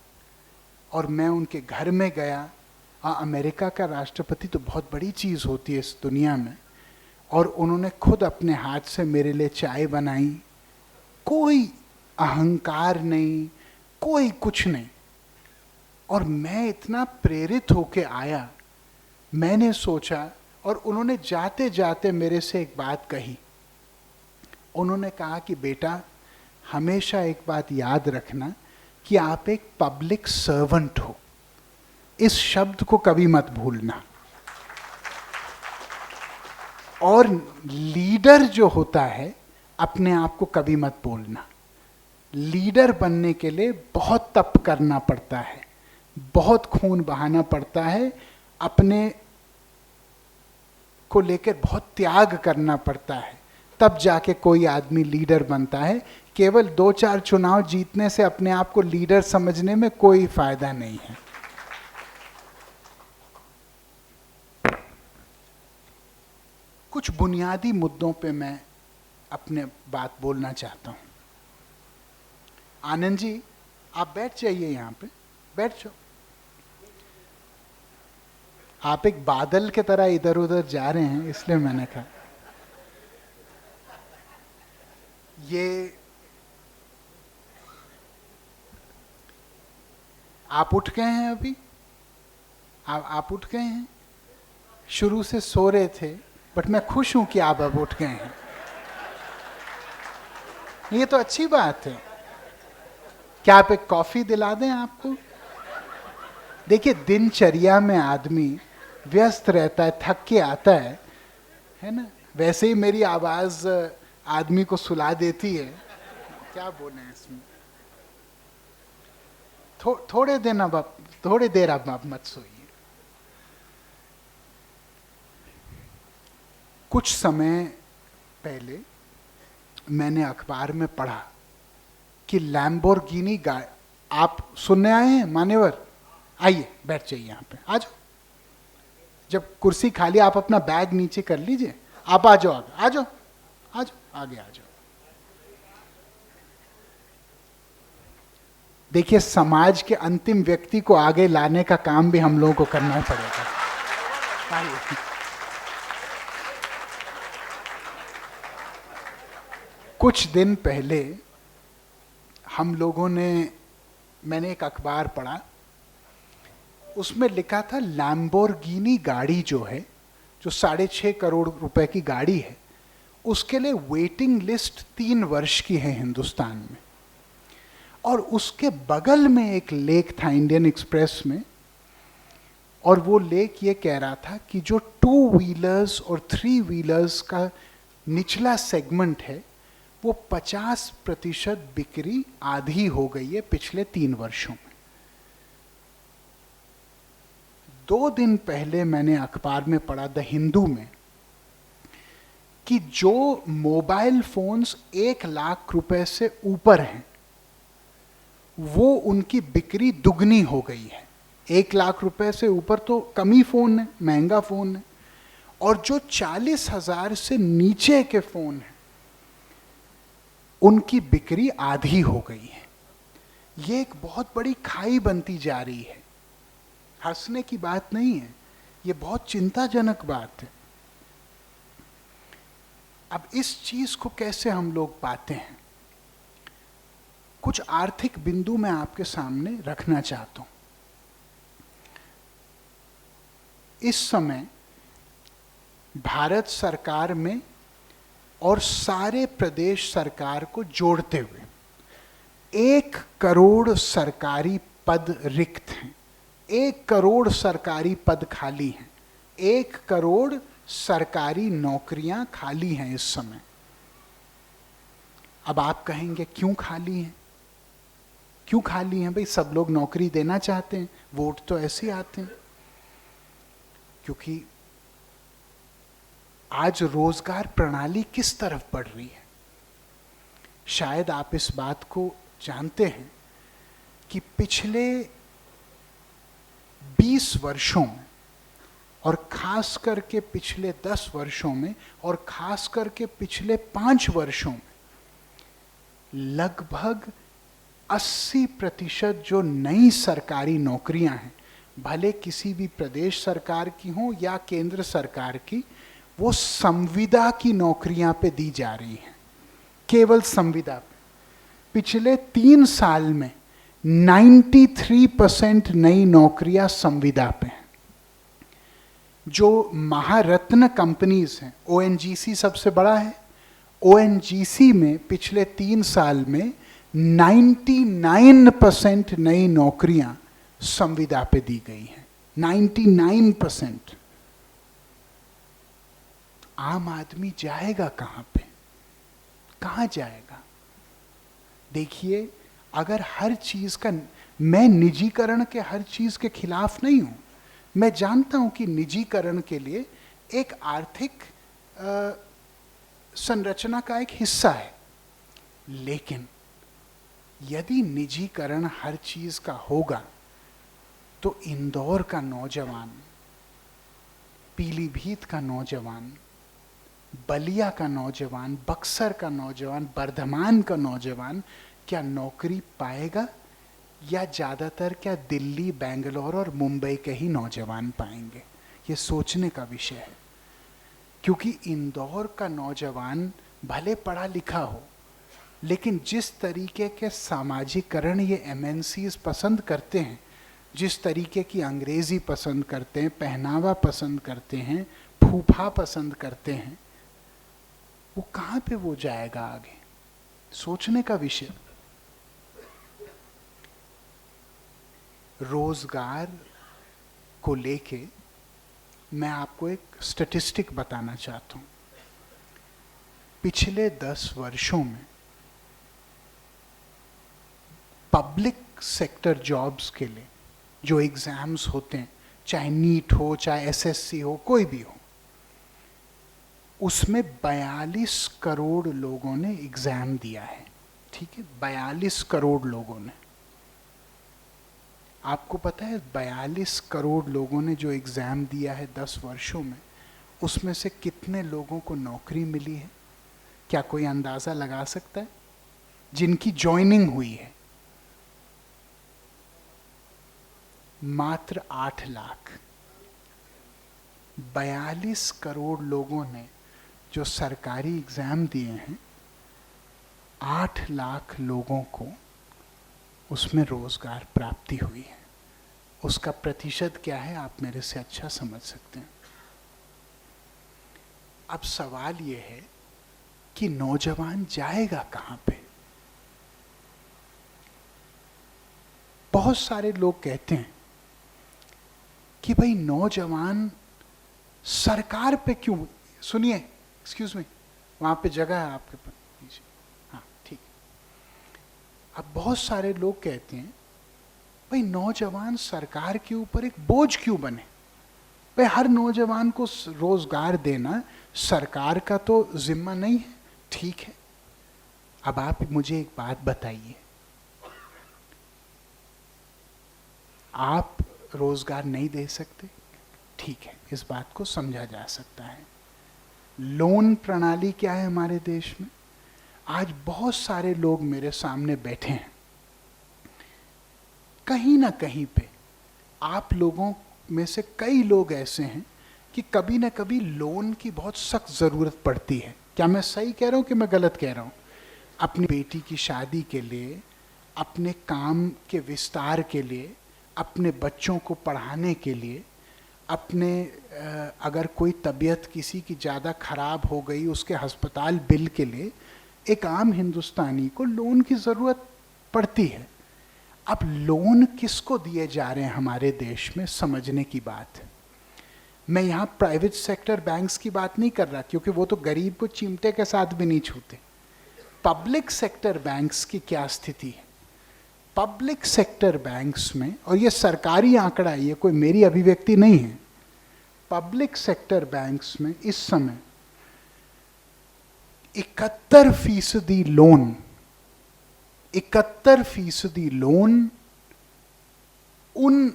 और मैं उनके घर में गया। अमेरिका का राष्ट्रपति तो बहुत बड़ी चीज़ होती है इस दुनिया में, और उन्होंने खुद अपने हाथ से मेरे लिए चाय बनाई। कोई अहंकार नहीं, कोई कुछ नहीं। और मैं इतना प्रेरित होके आया, मैंने सोचा, और उन्होंने जाते जाते मेरे से एक बात कही। उन्होंने कहा कि बेटा हमेशा एक बात याद रखना कि आप एक पब्लिक सर्वेंट हो, इस शब्द को कभी मत भूलना। और लीडर जो होता है अपने आप को कभी मत बोलना। लीडर बनने के लिए बहुत तप करना पड़ता है, बहुत खून बहाना पड़ता है, अपने को लेकर बहुत त्याग करना पड़ता है, तब जाके कोई आदमी लीडर बनता है। केवल 2-4 चुनाव जीतने से अपने आप को लीडर समझने में कोई फायदा नहीं है। कुछ बुनियादी मुद्दों पे मैं अपने बात बोलना चाहता हूं। आनंद जी, आप बैठ जाइए, यहां पे बैठ जाओ। आप एक बादल के तरह इधर उधर जा रहे हैं, इसलिए मैंने कहा। ये आप उठ गए हैं अभी? आप उठ गए हैं? शुरू से सो रहे थे, बट मैं खुश हूं कि आप अब उठ गए हैं। ये तो अच्छी बात है। क्या आप एक कॉफी दिला दें आपको? देखिए, दिनचर्या में आदमी व्यस्त रहता है, थक के आता है ना। वैसे ही मेरी आवाज आदमी को सुला देती है, क्या बोले इसमें। थोड़े देर अब मत सोइए। कुछ समय पहले मैंने अखबार में पढ़ा कि लैम्बोर्गिनी आप सुनने आए हैं मान्यवर? आइए, बैठ जाइए यहाँ पे, आ जाओ। जब कुर्सी खाली, आप अपना बैग नीचे कर लीजिए, आप आ जाओ, आ जाओ, आ जाओ, आगे आ जाओ। देखिए, समाज के अंतिम व्यक्ति को आगे लाने का काम भी हम लोगों को करना पड़ेगा। आइए। कुछ दिन पहले हम लोगों ने, मैंने एक अखबार पढ़ा, उसमें लिखा था लैम्बोर्गिनी गाड़ी जो है, जो 6.5 करोड़ रुपए की गाड़ी है, उसके लिए वेटिंग लिस्ट 3 वर्ष की है हिंदुस्तान में। और उसके बगल में एक लेख था इंडियन एक्सप्रेस में, और वो लेख ये कह रहा था कि जो 2 व्हीलर्स और 3 व्हीलर्स का निचला सेगमेंट है, वो 50% बिक्री आधी हो गई है पिछले 3 वर्षों में। 2 दिन पहले मैंने अखबार में पढ़ा, द हिंदू में, कि जो मोबाइल फोन्स 1 लाख रुपए से ऊपर हैं, वो उनकी बिक्री दुगनी हो गई है। 1 लाख रुपए से ऊपर तो कम ही फोन है, महंगा फोन है, और जो 40,000 से नीचे के फोन हैं, उनकी बिक्री आधी हो गई है। ये एक बहुत बड़ी खाई बनती जा रही है। हंसने की बात नहीं है, ये बहुत चिंताजनक बात है। अब इस चीज को कैसे हम लोग पाते हैं? कुछ आर्थिक बिंदु मैं आपके सामने रखना चाहता हूं। इस समय भारत सरकार में और सारे प्रदेश सरकार को जोड़ते हुए 1 करोड़ सरकारी पद रिक्त हैं, 1 करोड़ सरकारी पद खाली हैं, 1 करोड़ सरकारी नौकरियां खाली हैं इस समय। अब आप कहेंगे क्यों खाली हैं? क्यों खाली हैं भाई? सब लोग नौकरी देना चाहते हैं, वोट तो ऐसे आते हैं। क्योंकि आज रोजगार प्रणाली किस तरफ बढ़ रही है? शायद आप इस बात को जानते हैं कि पिछले 20 वर्षों में, और खास करके पिछले 10 वर्षों में, और खास करके पिछले 5 वर्षों में, लगभग 80% जो नई सरकारी नौकरियां हैं, भले किसी भी प्रदेश सरकार की हो या केंद्र सरकार की, वो संविदा की नौकरियां पे दी जा रही हैं, केवल संविदा पे। पिछले 3 साल में 93% नई नौकरियां संविदा पे हैं। जो महारत्न कंपनीज हैं, ओएनजीसी सबसे बड़ा है, ओएनजीसी में पिछले 3 साल में 99% नई नौकरियां संविदा पे दी गई हैं। 99%। आम आदमी जाएगा कहां पे? कहां जाएगा? देखिए, अगर हर चीज का, मैं निजीकरण के हर चीज के खिलाफ नहीं हूं। मैं जानता हूं कि निजीकरण के लिए एक आर्थिक संरचना का एक हिस्सा है, लेकिन यदि निजीकरण हर चीज का होगा तो इंदौर का नौजवान, पीलीभीत का नौजवान, बलिया का नौजवान, बक्सर का नौजवान, बर्धमान का नौजवान क्या नौकरी पाएगा? या ज्यादातर क्या दिल्ली, बेंगलोर और मुंबई के ही नौजवान पाएंगे? ये सोचने का विषय है। क्योंकि इंदौर का नौजवान भले पढ़ा लिखा हो, लेकिन जिस तरीके के सामाजिकरण ये एमएनसीज पसंद करते हैं, जिस तरीके की अंग्रेजी पसंद करते हैं, पहनावा पसंद करते हैं, फूफा पसंद करते हैं, वो कहाँ पे वो जाएगा आगे? सोचने का विषय। रोजगार को लेके मैं आपको एक स्टैटिस्टिक बताना चाहता हूं। पिछले 10 वर्षों में पब्लिक सेक्टर जॉब्स के लिए जो एग्जाम्स होते हैं, चाहे नीट हो, चाहे एसएससी हो, कोई भी हो, उसमें 42 करोड़ लोगों ने एग्जाम दिया है। ठीक है, 42 करोड़ लोगों ने। आपको पता है 42 करोड़ लोगों ने जो एग्जाम दिया है 10 वर्षों में, उसमें से कितने लोगों को नौकरी मिली है? क्या कोई अंदाजा लगा सकता है? जिनकी ज्वाइनिंग हुई है, मात्र 8 लाख। 42 करोड़ लोगों ने जो सरकारी एग्जाम दिए हैं, 8 लाख लोगों को उसमें रोजगार प्राप्ति हुई है। उसका प्रतिशत क्या है आप मेरे से अच्छा समझ सकते हैं। अब सवाल यह है कि नौजवान जाएगा कहां पे? बहुत सारे लोग कहते हैं कि भाई नौजवान सरकार पे क्यों, सुनिए, एक्सक्यूज मी, वहां पे जगह है आपके पास? हाँ ठीक। अब बहुत सारे लोग कहते हैं भाई नौजवान सरकार के ऊपर एक बोझ क्यों बने? भाई हर नौजवान को रोजगार देना सरकार का तो जिम्मा नहीं है। ठीक है, अब आप मुझे एक बात बताइए, आप रोजगार नहीं दे सकते? ठीक है, इस बात को समझा जा सकता है। लोन प्रणाली क्या है हमारे देश में? आज बहुत सारे लोग मेरे सामने बैठे हैं, कहीं ना कहीं पे आप लोगों में से कई लोग ऐसे हैं कि कभी ना कभी लोन की बहुत सख्त ज़रूरत पड़ती है। क्या मैं सही कह रहा हूँ कि मैं गलत कह रहा हूँ? अपनी बेटी की शादी के लिए, अपने काम के विस्तार के लिए, अपने बच्चों को पढ़ाने के लिए, अपने अगर कोई तबीयत किसी की ज़्यादा खराब हो गई उसके अस्पताल बिल के लिए एक आम हिंदुस्तानी को लोन की ज़रूरत पड़ती है। अब लोन किसको दिए जा रहे हैं हमारे देश में, समझने की बात है। मैं यहाँ प्राइवेट सेक्टर बैंक्स की बात नहीं कर रहा, क्योंकि वो तो गरीब को चिमटे के साथ भी नहीं छूते। पब्लिक सेक्टर बैंक्स की क्या स्थिति है? पब्लिक सेक्टर बैंक्स में, और ये सरकारी आंकड़ा है, ये कोई मेरी अभिव्यक्ति नहीं है, पब्लिक सेक्टर बैंक्स में इस समय 71% लोन, 71% लोन उन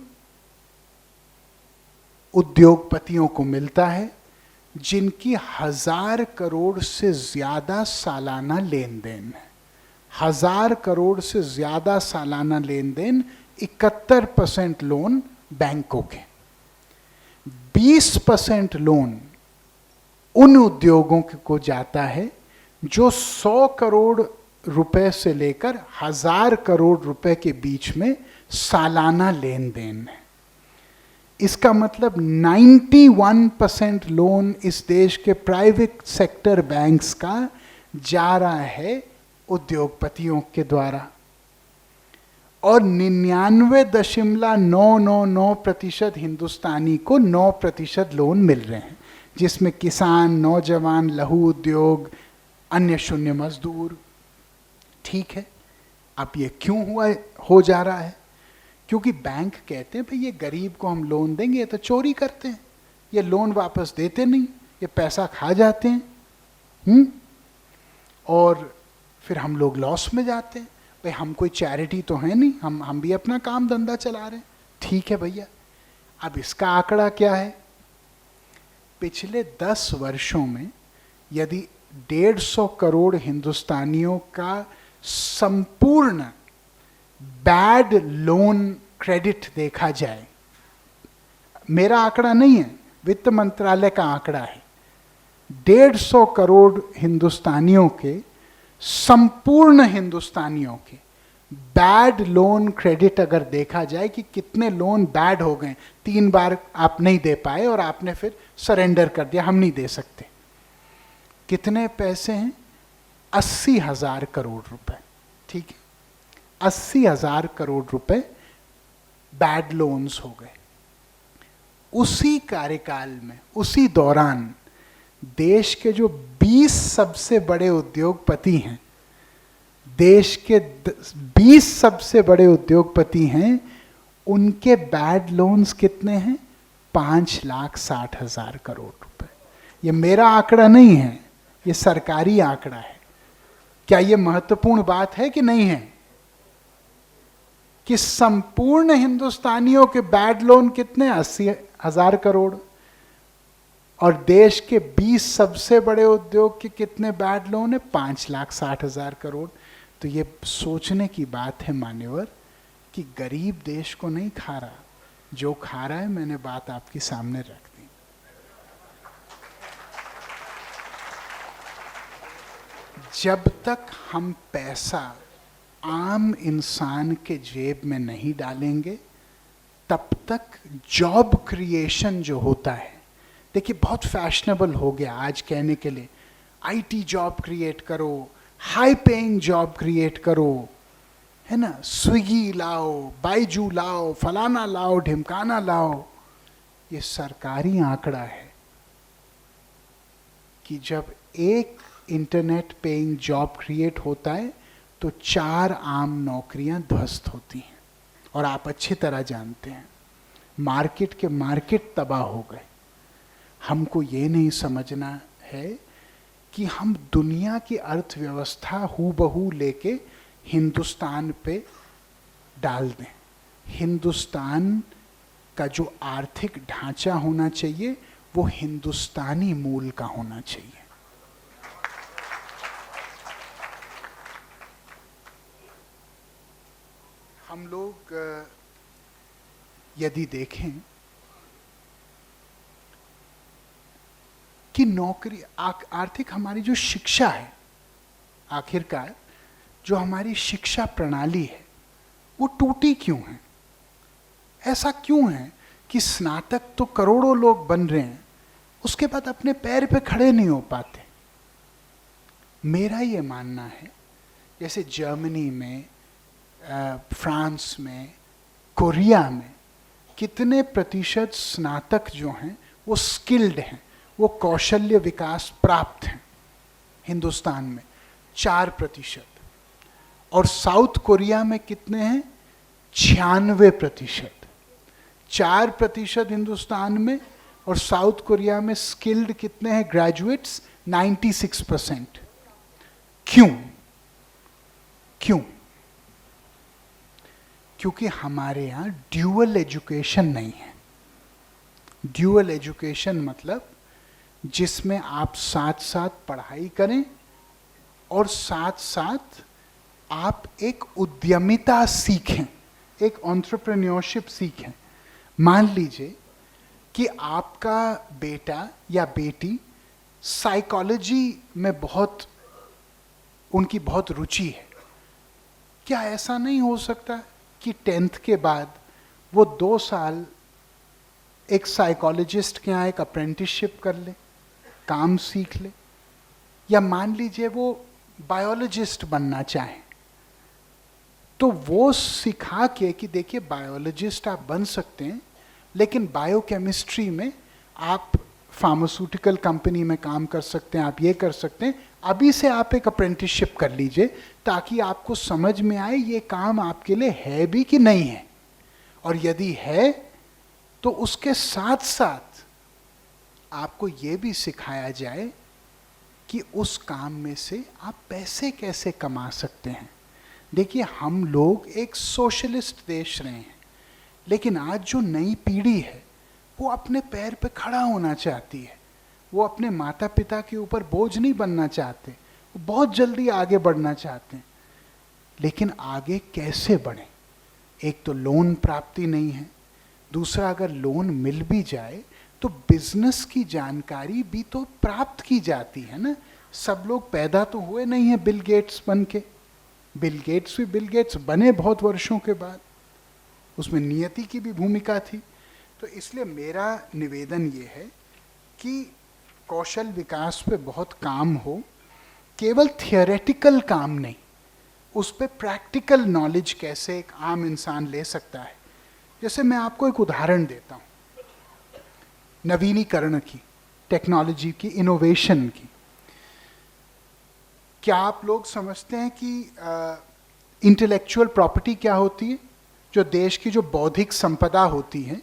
उद्योगपतियों को मिलता है जिनकी 1000 करोड़ से ज्यादा सालाना लेन देन है। 1000 करोड़ से ज्यादा सालाना लेन देन, 71% लोन बैंकों के। 20% लोन उन उद्योगों को जाता है जो 100 करोड़ रुपए से लेकर 1000 करोड़ रुपए के बीच में सालाना लेन देन है। इसका मतलब 91% लोन इस देश के प्राइवेट सेक्टर बैंक्स का जा रहा है उद्योगपतियों के द्वारा, और 99.999% हिंदुस्तानी को 9% लोन मिल रहे हैं, जिसमें किसान, नौजवान, लघु उद्योग, अन्य शून्य मजदूर। ठीक है, अब ये क्यों हो जा रहा है? क्योंकि बैंक कहते हैं भाई ये गरीब को हम लोन देंगे, ये तो चोरी करते हैं, ये लोन वापस देते नहीं, ये पैसा खा जाते हैं, और फिर हम लोग लॉस में जाते हैं। भाई हम कोई चैरिटी तो है नहीं, हम भी अपना काम धंधा चला रहे हैं। ठीक है भैया, अब इसका आंकड़ा क्या है? पिछले 10 वर्षों में यदि 150 करोड़ हिंदुस्तानियों का संपूर्ण बैड लोन क्रेडिट देखा जाए, मेरा आंकड़ा नहीं है, वित्त मंत्रालय का आंकड़ा है, 150 करोड़ हिंदुस्तानियों के, संपूर्ण हिंदुस्तानियों के बैड लोन क्रेडिट अगर देखा जाए कि कितने लोन बैड हो गए, 3 बार आप नहीं दे पाए और आपने फिर सरेंडर कर दिया, हम नहीं दे सकते, कितने पैसे हैं? 80,000 करोड़ रुपए, ठीक है, 80,000 करोड़ रुपए बैड लोन्स हो गए। उसी कार्यकाल में, उसी दौरान देश के जो 20 सबसे बड़े उद्योगपति हैं, देश के 20 सबसे बड़े उद्योगपति हैं, उनके बैड लोन्स कितने हैं? 5,60,000 करोड़ रुपए। ये मेरा आंकड़ा नहीं है, ये सरकारी आंकड़ा है। क्या ये महत्वपूर्ण बात है कि नहीं है? कि संपूर्ण हिंदुस्तानियों के बैड लोन कितने? 80,000 करोड़। और देश के 20 सबसे बड़े उद्योग के कितने बैड लोन है? 5,60,000 करोड़। तो ये सोचने की बात है मान्यवर कि गरीब देश को नहीं खा रहा, जो खा रहा है, मैंने बात आपके सामने रख दी। जब तक हम पैसा आम इंसान के जेब में नहीं डालेंगे, तब तक जॉब क्रिएशन जो होता है, देखिए बहुत फैशनेबल हो गया आज कहने के लिए, आईटी जॉब क्रिएट करो, हाई पेइंग जॉब क्रिएट करो, है ना, स्विगी लाओ, बाइजू लाओ, फलाना लाओ, ढिमकाना लाओ। ये सरकारी आंकड़ा है कि जब एक इंटरनेट पेइंग जॉब क्रिएट होता है तो 4 आम नौकरियां ध्वस्त होती हैं। और आप अच्छी तरह जानते हैं मार्केट तबाह हो गए। हमको ये नहीं समझना है कि हम दुनिया की अर्थव्यवस्था हूबहू लेके हिंदुस्तान पे डाल दें। हिंदुस्तान का जो आर्थिक ढांचा होना चाहिए वो हिंदुस्तानी मूल का होना चाहिए। हम लोग यदि देखें कि नौकरी आर्थिक हमारी जो शिक्षा है, आखिरकार जो हमारी शिक्षा प्रणाली है वो टूटी क्यों है? ऐसा क्यों है कि स्नातक तो करोड़ों लोग बन रहे हैं, उसके बाद अपने पैर पे खड़े नहीं हो पाते? मेरा ये मानना है जैसे जर्मनी में, फ्रांस में, कोरिया में कितने प्रतिशत स्नातक जो हैं वो स्किल्ड हैं, वो कौशल्य विकास प्राप्त हैं। हिंदुस्तान में 4%। और साउथ कोरिया में कितने हैं? 96%। 4% हिंदुस्तान में और साउथ कोरिया में स्किल्ड कितने हैं ग्रेजुएट्स? 96%। क्यों? क्योंकि हमारे यहाँ ड्यूअल एजुकेशन नहीं है। ड्यूअल एजुकेशन मतलब जिसमें आप साथ साथ पढ़ाई करें और साथ साथ आप एक उद्यमिता सीखें, एक एंटरप्रेन्योरशिप सीखें। मान लीजिए कि आपका बेटा या बेटी साइकोलॉजी में उनकी बहुत रुचि है। क्या ऐसा नहीं हो सकता कि 10th के बाद वो 2 साल एक साइकोलॉजिस्ट के यहाँ एक अप्रेंटिसशिप कर ले, काम सीख ले? या मान लीजिए वो बायोलॉजिस्ट बनना चाहे, तो वो सिखा के कि देखिए बायोलॉजिस्ट आप बन सकते हैं, लेकिन बायोकेमिस्ट्री में आप फार्मास्यूटिकल कंपनी में काम कर सकते हैं, आप ये कर सकते हैं, अभी से आप एक अप्रेंटिसशिप कर लीजिए ताकि आपको समझ में आए ये काम आपके लिए है भी कि नहीं है। और यदि है तो उसके साथ साथ आपको ये भी सिखाया जाए कि उस काम में से आप पैसे कैसे कमा सकते हैं। देखिए हम लोग एक सोशलिस्ट देश रहे हैं, लेकिन आज जो नई पीढ़ी है वो अपने पैर पे खड़ा होना चाहती है। वो अपने माता पिता के ऊपर बोझ नहीं बनना चाहते, वो बहुत जल्दी आगे बढ़ना चाहते हैं। लेकिन आगे कैसे बढ़ें? एक तो लोन प्राप्ति नहीं है, दूसरा अगर लोन मिल भी जाए तो बिजनेस की जानकारी भी तो प्राप्त की जाती है ना। सब लोग पैदा तो हुए नहीं है बिल गेट्स बन के। बिल गेट्स भी बिल गेट्स बने बहुत वर्षों के बाद, उसमें नियति की भी भूमिका थी। तो इसलिए मेरा निवेदन ये है कि कौशल विकास पे बहुत काम हो केवल थियोरेटिकल काम नहीं, उस पे प्रैक्टिकल नॉलेज कैसे एक आम इंसान ले सकता है। जैसे मैं आपको एक उदाहरण देता हूँ नवीनीकरण की, टेक्नोलॉजी की, इनोवेशन की। क्या आप लोग समझते हैं कि इंटेलेक्चुअल प्रॉपर्टी क्या होती है? जो देश की जो बौद्धिक संपदा होती है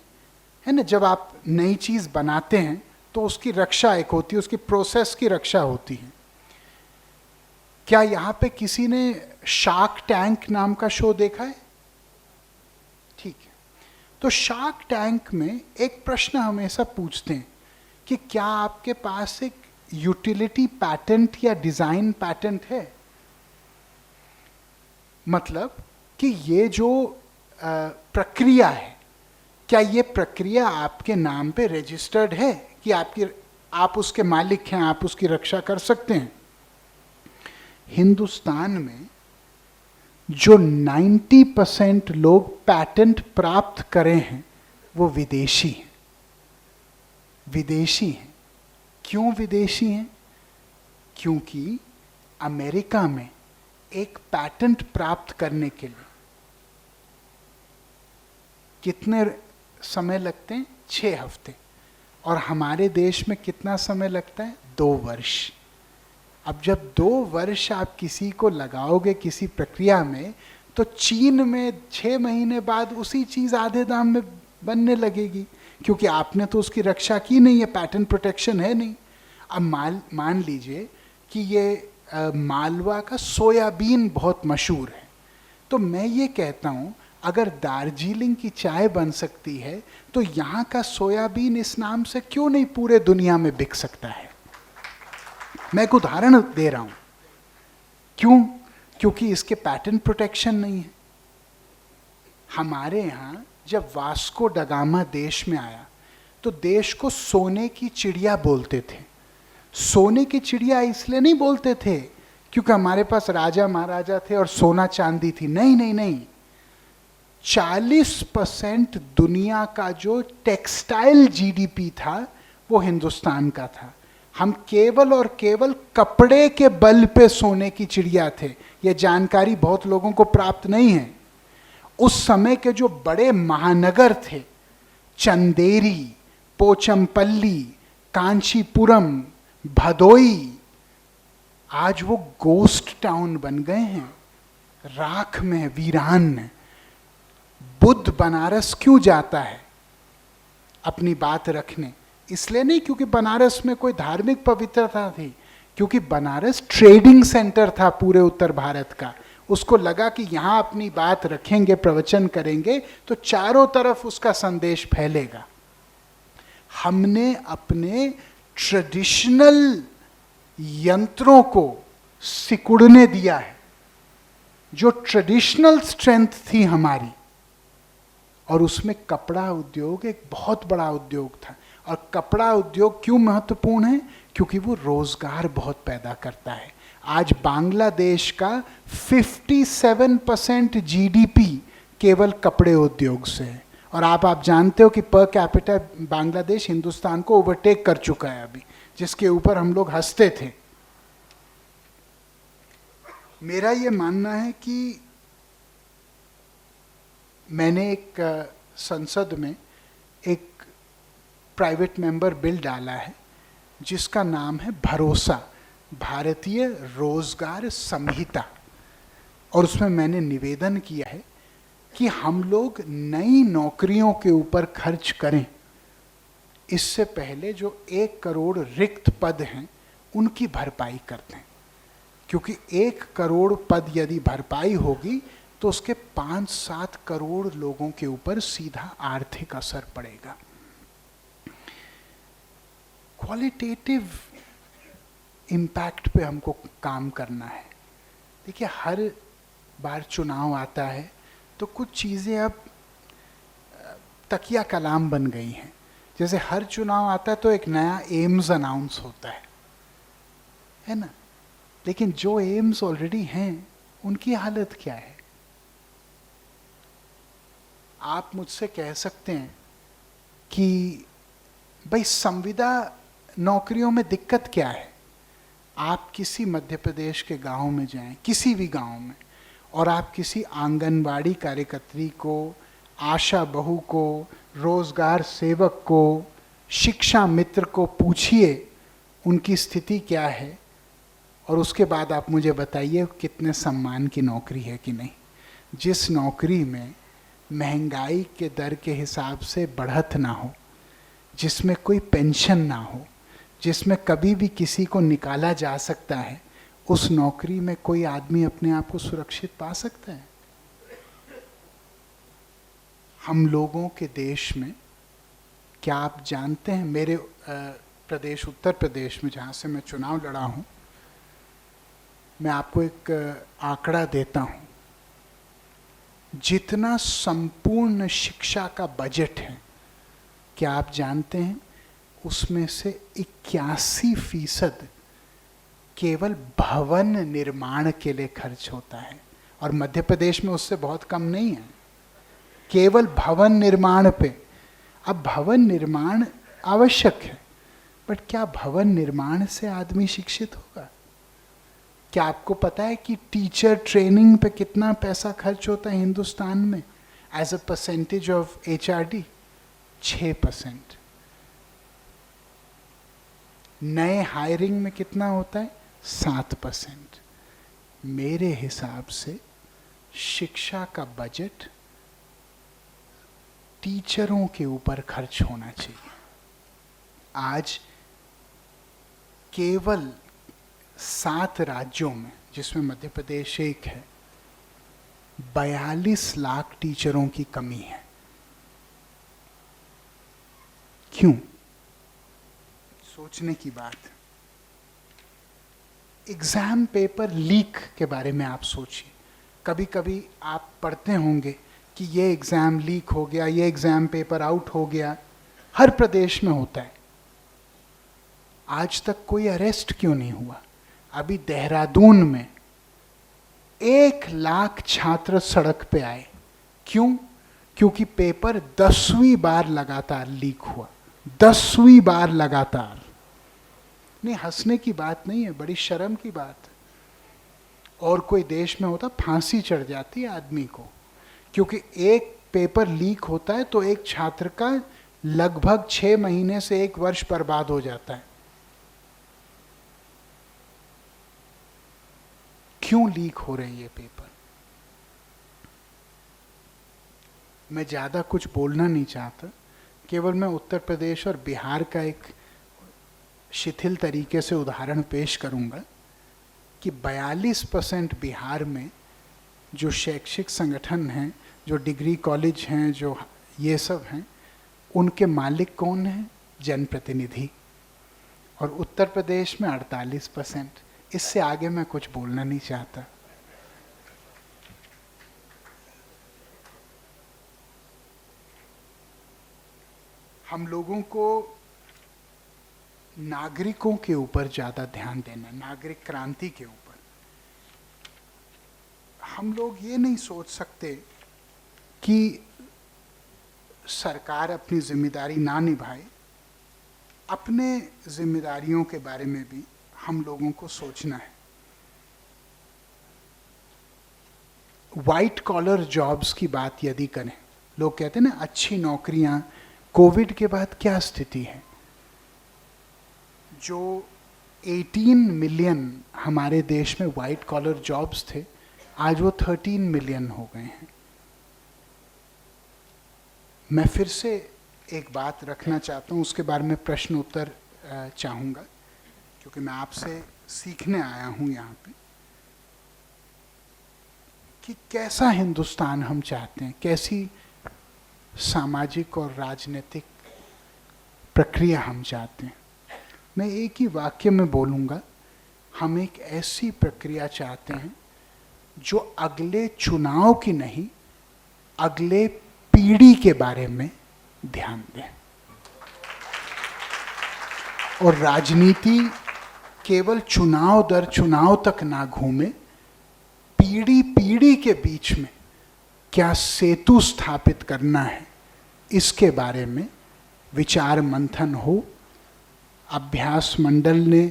ना, जब आप नई चीज बनाते हैं तो उसकी रक्षा एक होती है, उसकी प्रोसेस की रक्षा होती है। क्या यहाँ पे किसी ने शार्क टैंक नाम का शो देखा है? ठीक है, तो शार्क टैंक में एक प्रश्न हमेशा पूछते हैं कि क्या आपके पास एक यूटिलिटी पैटेंट या डिजाइन पैटेंट है? मतलब कि ये जो प्रक्रिया है, क्या ये प्रक्रिया आपके नाम पे रजिस्टर्ड है कि आप उसके मालिक हैं, आप उसकी रक्षा कर सकते हैं? हिंदुस्तान में जो 90% लोग पैटेंट प्राप्त करे हैं वो विदेशी हैं। विदेशी हैं। क्यों विदेशी हैं? क्योंकि अमेरिका में एक पैटेंट प्राप्त करने के लिए कितने समय लगते हैं? 6 हफ्ते। और हमारे देश में कितना समय लगता है? 2 वर्ष। अब जब 2 वर्ष आप किसी को लगाओगे किसी प्रक्रिया में, तो चीन में 6 महीने बाद उसी चीज आधे दाम में बनने लगेगी, क्योंकि आपने तो उसकी रक्षा की नहीं है, पैटेंट प्रोटेक्शन है नहीं। अब मान लीजिए कि ये मालवा का सोयाबीन बहुत मशहूर है, तो मैं ये कहता हूँ अगर दार्जिलिंग की चाय बन सकती है तो यहाँ का सोयाबीन इस नाम से क्यों नहीं पूरे दुनिया में बिक सकता है? मैं एक उदाहरण दे रहा हूं। क्यों? क्योंकि इसके पैटेंट प्रोटेक्शन नहीं है। हमारे यहां जब वास्को ड गामा देश में आया तो देश को सोने की चिड़िया बोलते थे। सोने की चिड़िया इसलिए नहीं बोलते थे क्योंकि हमारे पास राजा महाराजा थे और सोना चांदी थी। नहीं नहीं नहीं, 40% दुनिया का जो टेक्सटाइल जीडीपी था वो हिंदुस्तान का था। हम केवल और केवल कपड़े के बल पे सोने की चिड़िया थे। ये जानकारी बहुत लोगों को प्राप्त नहीं है। उस समय के जो बड़े महानगर थे, चंदेरी, पोचमपल्ली, कांचीपुरम, भदोई, आज वो गोस्ट टाउन बन गए हैं, राख में, वीरान में। बुद्ध बनारस क्यों जाता है अपनी बात रखने? इसलिए नहीं क्योंकि बनारस में कोई धार्मिक पवित्रता थी, क्योंकि बनारस ट्रेडिंग सेंटर था पूरे उत्तर भारत का। उसको लगा कि यहाँ अपनी बात रखेंगे, प्रवचन करेंगे तो चारों तरफ उसका संदेश फैलेगा। हमने अपने ट्रेडिशनल यंत्रों को सिकुड़ने दिया है। जो ट्रेडिशनल स्ट्रेंथ थी हमारी, और उसमें कपड़ा उद्योग एक बहुत बड़ा उद्योग था। और कपड़ा उद्योग क्यों महत्वपूर्ण है? क्योंकि वो रोजगार बहुत पैदा करता है। आज बांग्लादेश का 57% जीडीपी केवल कपड़े उद्योग से है। और आप जानते हो कि पर कैपिटा बांग्लादेश हिंदुस्तान को ओवरटेक कर चुका है अभी, जिसके ऊपर हम लोग हंसते थे। मेरा ये मानना है कि मैंने एक संसद में एक प्राइवेट मेंबर बिल डाला है जिसका नाम है भरोसा, भारतीय रोजगार संहिता। और उसमें मैंने निवेदन किया है कि हम लोग नई नौकरियों के ऊपर खर्च करें, इससे पहले जो 1 करोड़ रिक्त पद हैं उनकी भरपाई करते हैं। क्योंकि 1 करोड़ पद यदि भरपाई होगी तो उसके 5-7 करोड़ लोगों के ऊपर सीधा आर्थिक असर पड़ेगा। क्वालिटेटिव इम्पैक्ट पे हमको काम करना है। देखिए, हर बार चुनाव आता है तो कुछ चीज़ें अब तकिया कलाम बन गई हैं। जैसे हर चुनाव आता है तो एक नया एम्स अनाउंस होता है ना? लेकिन जो एम्स ऑलरेडी हैं उनकी हालत क्या है? आप मुझसे कह सकते हैं कि भाई संविदा नौकरियों में दिक्कत क्या है? आप किसी मध्य प्रदेश के गांव में जाएं, किसी भी गांव में, और आप किसी आंगनबाड़ी कार्यकर्त्री को, आशा बहू को, रोजगार सेवक को, शिक्षा मित्र को पूछिए उनकी स्थिति क्या है, और उसके बाद आप मुझे बताइए कितने सम्मान की नौकरी है कि नहीं। जिस नौकरी में महंगाई के दर के हिसाब से बढ़त ना हो, जिसमें कोई पेंशन ना हो, जिसमें कभी भी किसी को निकाला जा सकता है, उस नौकरी में कोई आदमी अपने आप को सुरक्षित पा सकता है? हम लोगों के देश में, क्या आप जानते हैं, मेरे प्रदेश उत्तर प्रदेश में जहाँ से मैं चुनाव लड़ा हूँ, मैं आपको एक आंकड़ा देता हूँ। जितना संपूर्ण शिक्षा का बजट है, क्या आप जानते हैं उसमें से 81% केवल भवन निर्माण के लिए खर्च होता है, और मध्य प्रदेश में उससे बहुत कम नहीं है, केवल भवन निर्माण पे। अब भवन निर्माण आवश्यक है, बट क्या भवन निर्माण से आदमी शिक्षित होगा? क्या आपको पता है कि टीचर ट्रेनिंग पे कितना पैसा खर्च होता है हिंदुस्तान में as a percentage of HRD? 6%। नए हायरिंग में कितना होता है? 7%। मेरे हिसाब से शिक्षा का बजट टीचरों के ऊपर खर्च होना चाहिए। आज केवल 7 राज्यों में, जिसमें मध्य प्रदेश एक है, 42 लाख टीचरों की कमी है। क्यों? सोचने की बात। एग्जाम पेपर लीक के बारे में आप सोचिए। कभी कभी आप पढ़ते होंगे कि ये एग्जाम लीक हो गया, ये एग्जाम पेपर आउट हो गया। हर प्रदेश में होता है। आज तक कोई अरेस्ट क्यों नहीं हुआ? अभी देहरादून में 1 लाख छात्र सड़क पे आए। क्यों? क्योंकि पेपर 10वीं बार लगातार लीक हुआ। 10वीं बार लगातार। नहीं, हंसने की बात नहीं है, बड़ी शर्म की बात। और कोई देश में होता फांसी चढ़ जाती है आदमी को, क्योंकि एक पेपर लीक होता है तो एक छात्र का लगभग 6 महीने से 1 वर्ष बर्बाद हो जाता है। क्यों लीक हो रहे ये पेपर? मैं ज्यादा कुछ बोलना नहीं चाहता, केवल मैं उत्तर प्रदेश और बिहार का एक शिथिल तरीके से उदाहरण पेश करूंगा कि 42% बिहार में जो शैक्षिक संगठन हैं, जो डिग्री कॉलेज हैं, जो ये सब हैं, उनके मालिक कौन हैं? जनप्रतिनिधि। और उत्तर प्रदेश में 48%। इससे आगे मैं कुछ बोलना नहीं चाहता। हम लोगों को नागरिकों के ऊपर ज्यादा ध्यान देना, नागरिक क्रांति के ऊपर। हम लोग ये नहीं सोच सकते कि सरकार अपनी जिम्मेदारी ना निभाए। अपने जिम्मेदारियों के बारे में भी हम लोगों को सोचना है। वाइट कॉलर जॉब्स की बात यदि करें, लोग कहते हैं ना अच्छी नौकरियां, कोविड के बाद क्या स्थिति है? जो 18 मिलियन हमारे देश में वाइट कॉलर जॉब्स थे, आज वो 13 मिलियन हो गए हैं। मैं फिर से एक बात रखना चाहता हूँ, उसके बारे में प्रश्न उत्तर चाहूँगा, क्योंकि मैं आपसे सीखने आया हूँ यहाँ पे कि कैसा हिंदुस्तान हम चाहते हैं, कैसी सामाजिक और राजनीतिक प्रक्रिया हम चाहते हैं। मैं एक ही वाक्य में बोलूँगा, हम एक ऐसी प्रक्रिया चाहते हैं जो अगले चुनाव की नहीं, अगले पीढ़ी के बारे में ध्यान दें। और राजनीति केवल चुनाव दर चुनाव तक ना घूमे, पीढ़ी पीढ़ी के बीच में क्या सेतु स्थापित करना है, इसके बारे में विचार मंथन हो। अभ्यास मंडल ने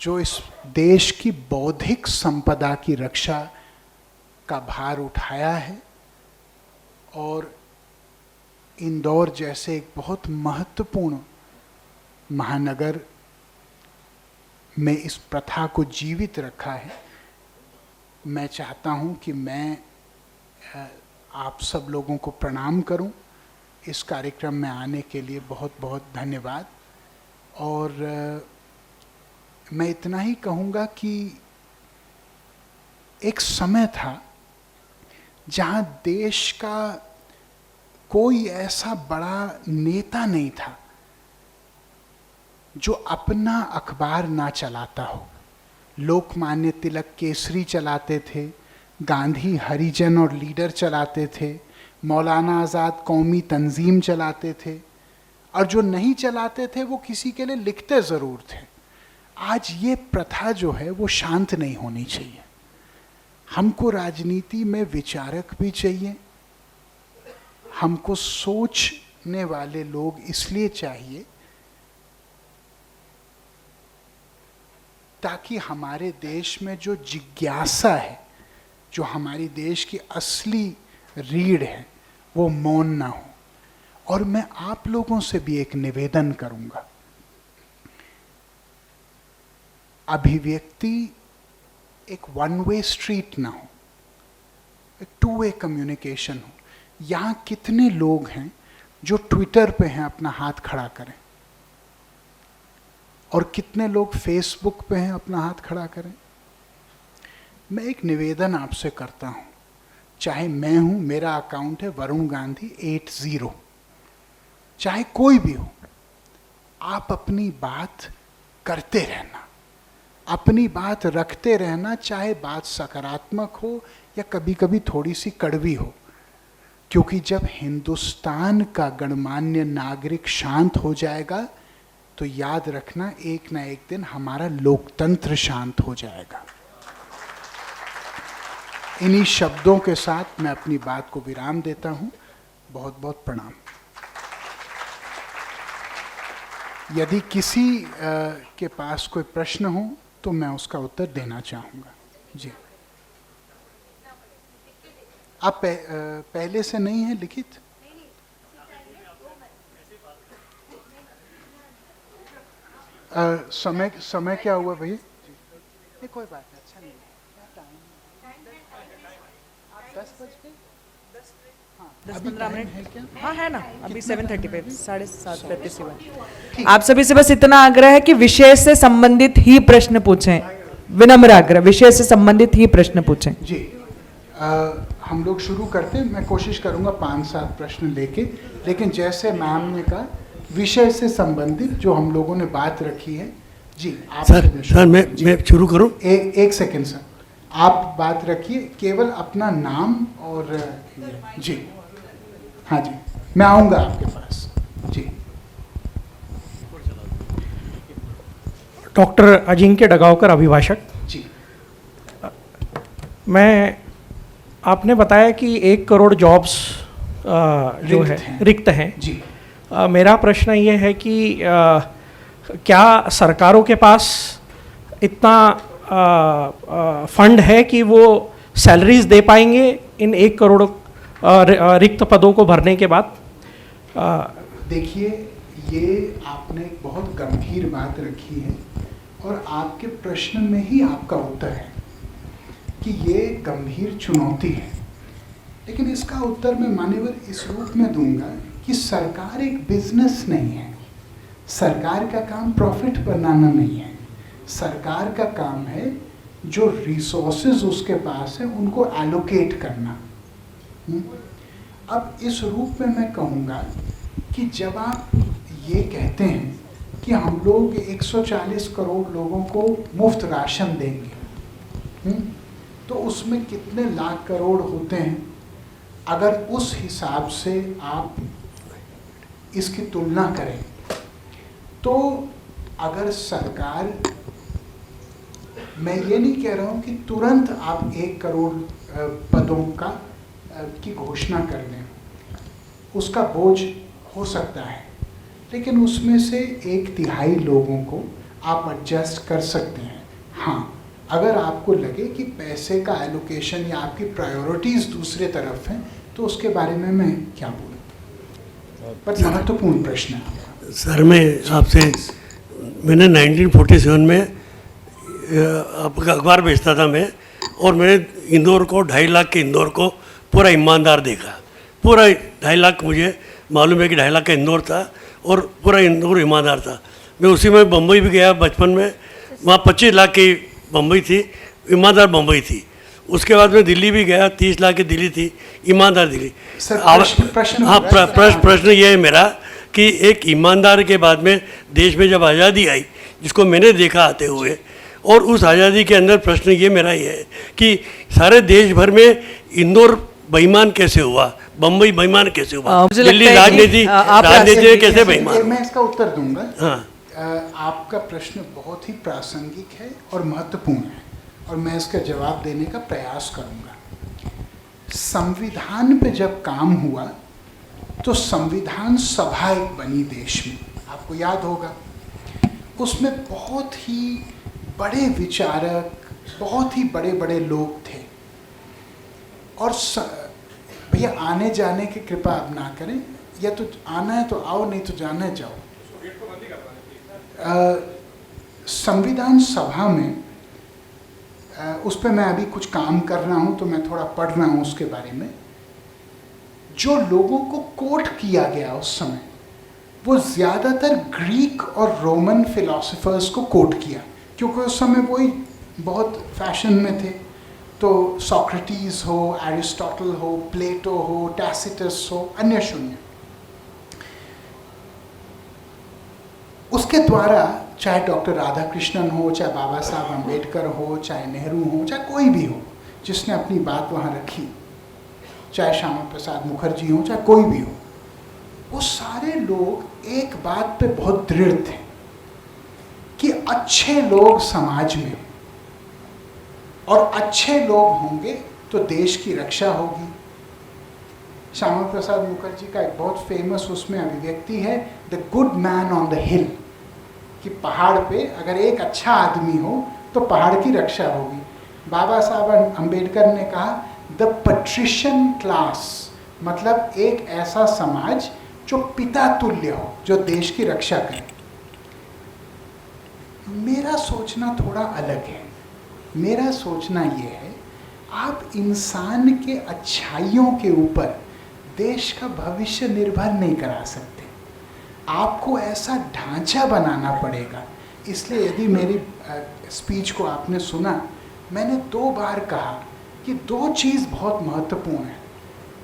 जो इस देश की बौद्धिक संपदा की रक्षा का भार उठाया है और इंदौर जैसे एक बहुत महत्वपूर्ण महानगर में इस प्रथा को जीवित रखा है। मैं चाहता हूं कि मैं आप सब लोगों को प्रणाम करूं। इस कार्यक्रम में आने के लिए बहुत बहुत धन्यवाद। और मैं इतना ही कहूँगा कि एक समय था जहाँ देश का कोई ऐसा बड़ा नेता नहीं था जो अपना अखबार ना चलाता हो। लोकमान्य तिलक केसरी चलाते थे, गांधी हरिजन और लीडर चलाते थे, मौलाना आज़ाद कौमी तंजीम चलाते थे, और जो नहीं चलाते थे वो किसी के लिए लिखते ज़रूर थे। आज ये प्रथा जो है वो शांत नहीं होनी चाहिए। हमको राजनीति में विचारक भी चाहिए, हमको सोचने वाले लोग इसलिए चाहिए ताकि हमारे देश में जो जिज्ञासा है, जो हमारी देश की असली रीढ़ है, वो मौन ना हो। और मैं आप लोगों से भी एक निवेदन करूंगा, अभिव्यक्ति एक वन वे स्ट्रीट ना हो, एक टू वे कम्युनिकेशन हो। यहाँ कितने लोग हैं जो ट्विटर पे हैं, अपना हाथ खड़ा करें, और कितने लोग फेसबुक पे हैं, अपना हाथ खड़ा करें। मैं एक निवेदन आपसे करता हूँ, चाहे मैं हूँ, मेरा अकाउंट है वरुण गांधी 80, चाहे कोई भी हो, आप अपनी बात करते रहना, अपनी बात रखते रहना, चाहे बात सकारात्मक हो या कभी कभी थोड़ी सी कड़वी हो। क्योंकि जब हिंदुस्तान का गणमान्य नागरिक शांत हो जाएगा तो याद रखना, एक ना एक दिन हमारा लोकतंत्र शांत हो जाएगा। इन्हीं शब्दों के साथ मैं अपनी बात को विराम देता हूं। बहुत बहुत प्रणाम। यदि किसी के पास कोई प्रश्न हो तो मैं उसका उत्तर देना चाहूँगा। जी, आप पहले से नहीं है लिखित? समय क्या हुआ भैया? कोई बात नहीं, अच्छा नहीं है। 10 बज गए? 10-15 मिनट है क्या? हाँ है ना, अभी 7:30 पे 7:35 हुआ। आप सभी से बस इतना आग्रह है कि विषय से संबंधित ही प्रश्न पूछें, विनम्र आग्रह, विषय से संबंधित ही प्रश्न पूछें। जी, हम लोग शुरू करते हैं। मैं कोशिश करूंगा 5-7 प्रश्न लेके, लेकिन जैसे मैम ने कहा विषय से संबंधित जो हम लोगों ने बात रखी है। जी आप सर मैं शुरू करूं? एक सेकेंड सर, आप बात रखिए, केवल अपना नाम और जी हाँ जी, मैं आऊँगा आपके पास। जी, डॉक्टर अजिंक्य डगावकर, अभिभाषक। जी, आपने बताया कि 1 करोड़ जॉब्स जो है रिक्त हैं। जी, मेरा प्रश्न ये है कि क्या सरकारों के पास इतना फंड है कि वो सैलरीज दे पाएंगे इन 1 करोड़ रिक्त पदों को भरने के बाद? देखिए, ये आपने एक बहुत गंभीर बात रखी है और आपके प्रश्न में ही आपका उत्तर है कि ये गंभीर चुनौती है। लेकिन इसका उत्तर मैं मान्यवर इस रूप में दूंगा कि सरकार एक बिजनेस नहीं है। सरकार का काम प्रॉफिट बनाना नहीं है। सरकार का काम है जो रिसोर्सेज उसके पास है उनको एलोकेट करना। अब इस रूप में मैं कहूँगा कि जब आप ये कहते हैं कि हम लोग 140 करोड़ लोगों को मुफ्त राशन देंगे, तो उसमें कितने लाख करोड़ होते हैं? अगर उस हिसाब से आप इसकी तुलना करें तो अगर सरकार, मैं ये नहीं कह रहा हूँ कि तुरंत आप 1 करोड़ पदों की घोषणा कर दें, उसका बोझ हो सकता है, लेकिन उसमें से 1/3 लोगों को आप एडजस्ट कर सकते हैं। हाँ, अगर आपको लगे कि पैसे का एलोकेशन या आपकी प्रायोरिटीज़ दूसरे तरफ हैं तो उसके बारे में मैं क्या बोलूँ, पर महत्वपूर्ण प्रश्न है आपका। सर मैं आपसे, मैंने 1947 में आपका अखबार बेचता था मैं, और मैंने इंदौर को 2.5 लाख के इंदौर को पूरा ईमानदार देखा। पूरा 2.5 लाख, मुझे मालूम है कि 2.5 लाख का इंदौर था और पूरा इंदौर ईमानदार था। मैं उसी में बम्बई भी गया बचपन में, वहाँ 25 लाख की बम्बई थी, ईमानदार बम्बई थी। उसके बाद में दिल्ली भी गया, 30 लाख की दिल्ली थी, ईमानदार दिल्ली। सर, हाँ, प्रश्न ये है मेरा कि एक ईमानदार के बाद में देश में जब आज़ादी आई, जिसको मैंने देखा आते हुए, और उस आज़ादी के अंदर प्रश्न ये मेरा ये है कि सारे देश भर में इंदौर बेईमान कैसे हुआ, बम्बई बेईमान कैसे हुआ, मुझे दिल्ली लगता है कि राजनीति में कैसे बेईमान। मैं इसका उत्तर दूंगा। हाँ, आपका प्रश्न बहुत ही प्रासंगिक है और महत्वपूर्ण है, और मैं इसका जवाब देने का प्रयास करूंगा। संविधान पे जब काम हुआ तो संविधान सभा एक बनी देश में, आपको याद होगा। उसमें बहुत ही बड़े विचारक, बहुत ही बड़े बड़े लोग थे, और भैया आने जाने की कृपा अब ना करें, या तो आना है तो आओ, नहीं तो जाना है जाओ। संविधान सभा में उस पर मैं अभी कुछ काम कर रहा हूँ, तो मैं थोड़ा पढ़ रहा हूँ उसके बारे में। जो लोगों को कोट किया गया उस समय, वो ज़्यादातर ग्रीक और रोमन फिलोसफर्स को कोट किया, क्योंकि उस समय वही बहुत फैशन में थे। तो सोक्रेटिस हो, एरिस्टोटल हो, प्लेटो हो, टैसिटस हो, अन्य शून्य, उसके द्वारा चाहे डॉक्टर राधाकृष्णन हो, चाहे बाबा साहब अम्बेडकर हो, चाहे नेहरू हो, चाहे कोई भी हो जिसने अपनी बात वहाँ रखी, चाहे श्यामा प्रसाद मुखर्जी हो, चाहे कोई भी हो, वो सारे लोग एक बात पे बहुत दृढ़ थे कि अच्छे लोग समाज में, और अच्छे लोग होंगे तो देश की रक्षा होगी। श्यामा प्रसाद मुखर्जी का एक बहुत फेमस उसमें अभिव्यक्ति है, the good man on the हिल, कि पहाड़ पे अगर एक अच्छा आदमी हो तो पहाड़ की रक्षा होगी। बाबा साहब अम्बेडकर ने कहा द पैट्रिशियन क्लास, मतलब एक ऐसा समाज जो पिता तुल्य हो, जो देश की रक्षा करे। मेरा सोचना थोड़ा अलग है। मेरा सोचना ये है, आप इंसान के अच्छाइयों के ऊपर देश का भविष्य निर्भर नहीं करा सकते। आपको ऐसा ढांचा बनाना पड़ेगा। इसलिए यदि मेरी स्पीच को आपने सुना, मैंने 2 बार कहा कि 2 चीज़ बहुत महत्वपूर्ण है,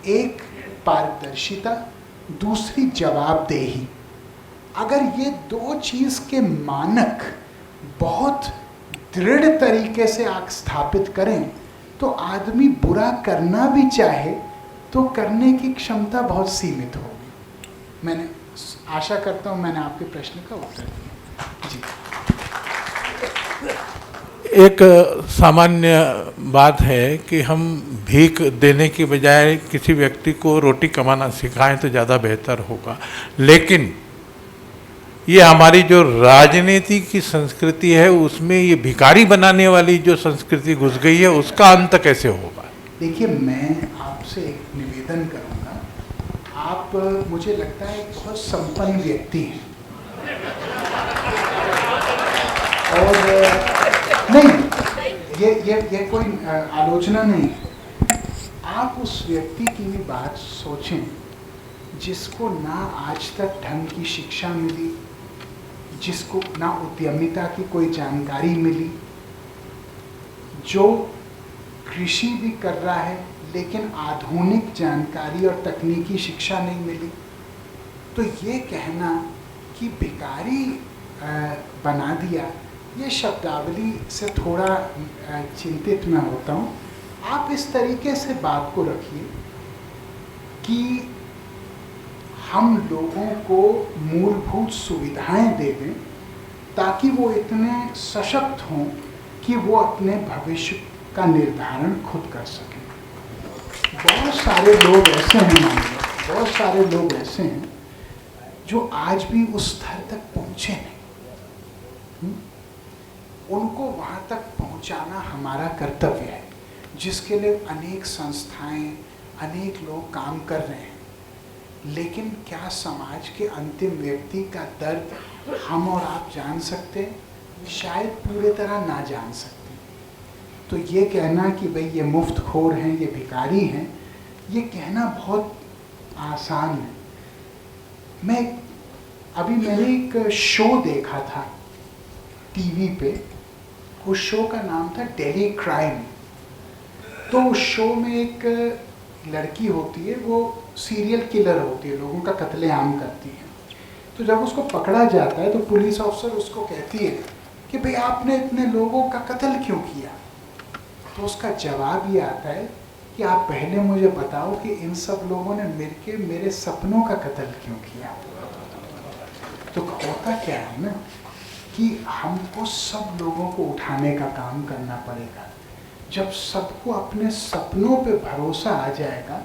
एक पारदर्शिता, दूसरी जवाबदेही। अगर ये 2 चीज़ के मानक बहुत दृढ़ तरीके से आप स्थापित करें तो आदमी बुरा करना भी चाहे तो करने की क्षमता बहुत सीमित होगी। मैंने आशा करता हूँ मैंने आपके प्रश्न का उत्तर दिया। जी, एक सामान्य बात है कि हम भीख देने की बजाय किसी व्यक्ति को रोटी कमाना सिखाएं तो ज़्यादा बेहतर होगा, लेकिन ये हमारी जो राजनीति की संस्कृति है उसमें ये भिखारी बनाने वाली जो संस्कृति घुस गई है, उसका अंत कैसे होगा? देखिए, मैं आपसे एक निवेदन करूँगा। आप, मुझे लगता है, एक बहुत संपन्न व्यक्ति हैं, और नहीं, ये कोई आलोचना नहीं है। आप उस व्यक्ति की भी बात सोचें जिसको ना आज तक ढंग की शिक्षा मिली, जिसको ना उद्यमिता की कोई जानकारी मिली, जो कृषि भी कर रहा है लेकिन आधुनिक जानकारी और तकनीकी शिक्षा नहीं मिली। तो ये कहना कि भिखारी बना दिया, ये शब्दावली से थोड़ा चिंतित मैं होता हूँ। आप इस तरीके से बात को रखिए कि हम लोगों को मूलभूत सुविधाएं दे दें ताकि वो इतने सशक्त हों कि वो अपने भविष्य का निर्धारण खुद कर सकें। बहुत सारे लोग ऐसे हैं, बहुत सारे लोग ऐसे हैं जो आज भी उस स्तर तक पहुँचे नहीं। उनको वहाँ तक पहुँचाना हमारा कर्तव्य है, जिसके लिए अनेक संस्थाएं, अनेक लोग काम कर रहे हैं। लेकिन क्या समाज के अंतिम व्यक्ति का दर्द हम और आप जान सकते हैं? शायद पूरे तरह ना जान सकते। तो ये कहना कि भाई ये मुफ्तखोर हैं, ये भिखारी हैं, ये कहना बहुत आसान है। मैंने एक शो देखा था टीवी पे, उस शो का नाम था दिल्ली क्राइम। तो उस शो में एक लड़की होती है, वो सीरियल किलर होती है, लोगों का कत्लेआम करती है। तो जब उसको पकड़ा जाता है तो पुलिस ऑफिसर उसको कहती है कि भाई आपने इतने लोगों का कत्ल क्यों किया? तो उसका जवाब ये आता है कि आप पहले मुझे बताओ कि इन सब लोगों ने मिलके मेरे सपनों का कत्ल क्यों किया। तो होता क्या है ना कि हमको सब लोगों को उठाने का काम करना पड़ेगा। जब सबको अपने सपनों पे भरोसा आ जाएगा,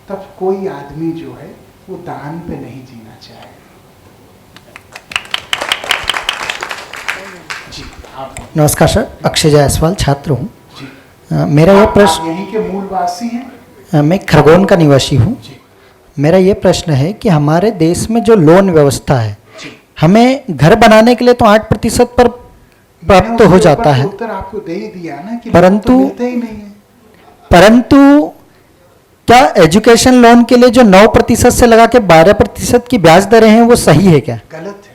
तब कोई आदमी जो है वो दान पे नहीं जीना चाहेगा। जी आप। नमस्कार सर, अक्षय जायसवाल छात्र हूँ। जी मेरा यह आप प्रश्न, यहीं के मूलवासी हैं? मैं खरगोन का निवासी हूँ। जी मेरा ये प्रश्न है कि हमारे देश में जो लोन व्यवस्था है, जी, हमें घर बनाने के लिए तो 8% पर प्राप्त हो जाता है, उत्तर आपको दे ही दिया ना कि परंतु लोन तो मिलते ही नहीं है। परंतु क्या एजुकेशन लोन के लिए जो 9% से लगा के 12% की ब्याज दरें हैं वो सही है क्या? गलत है।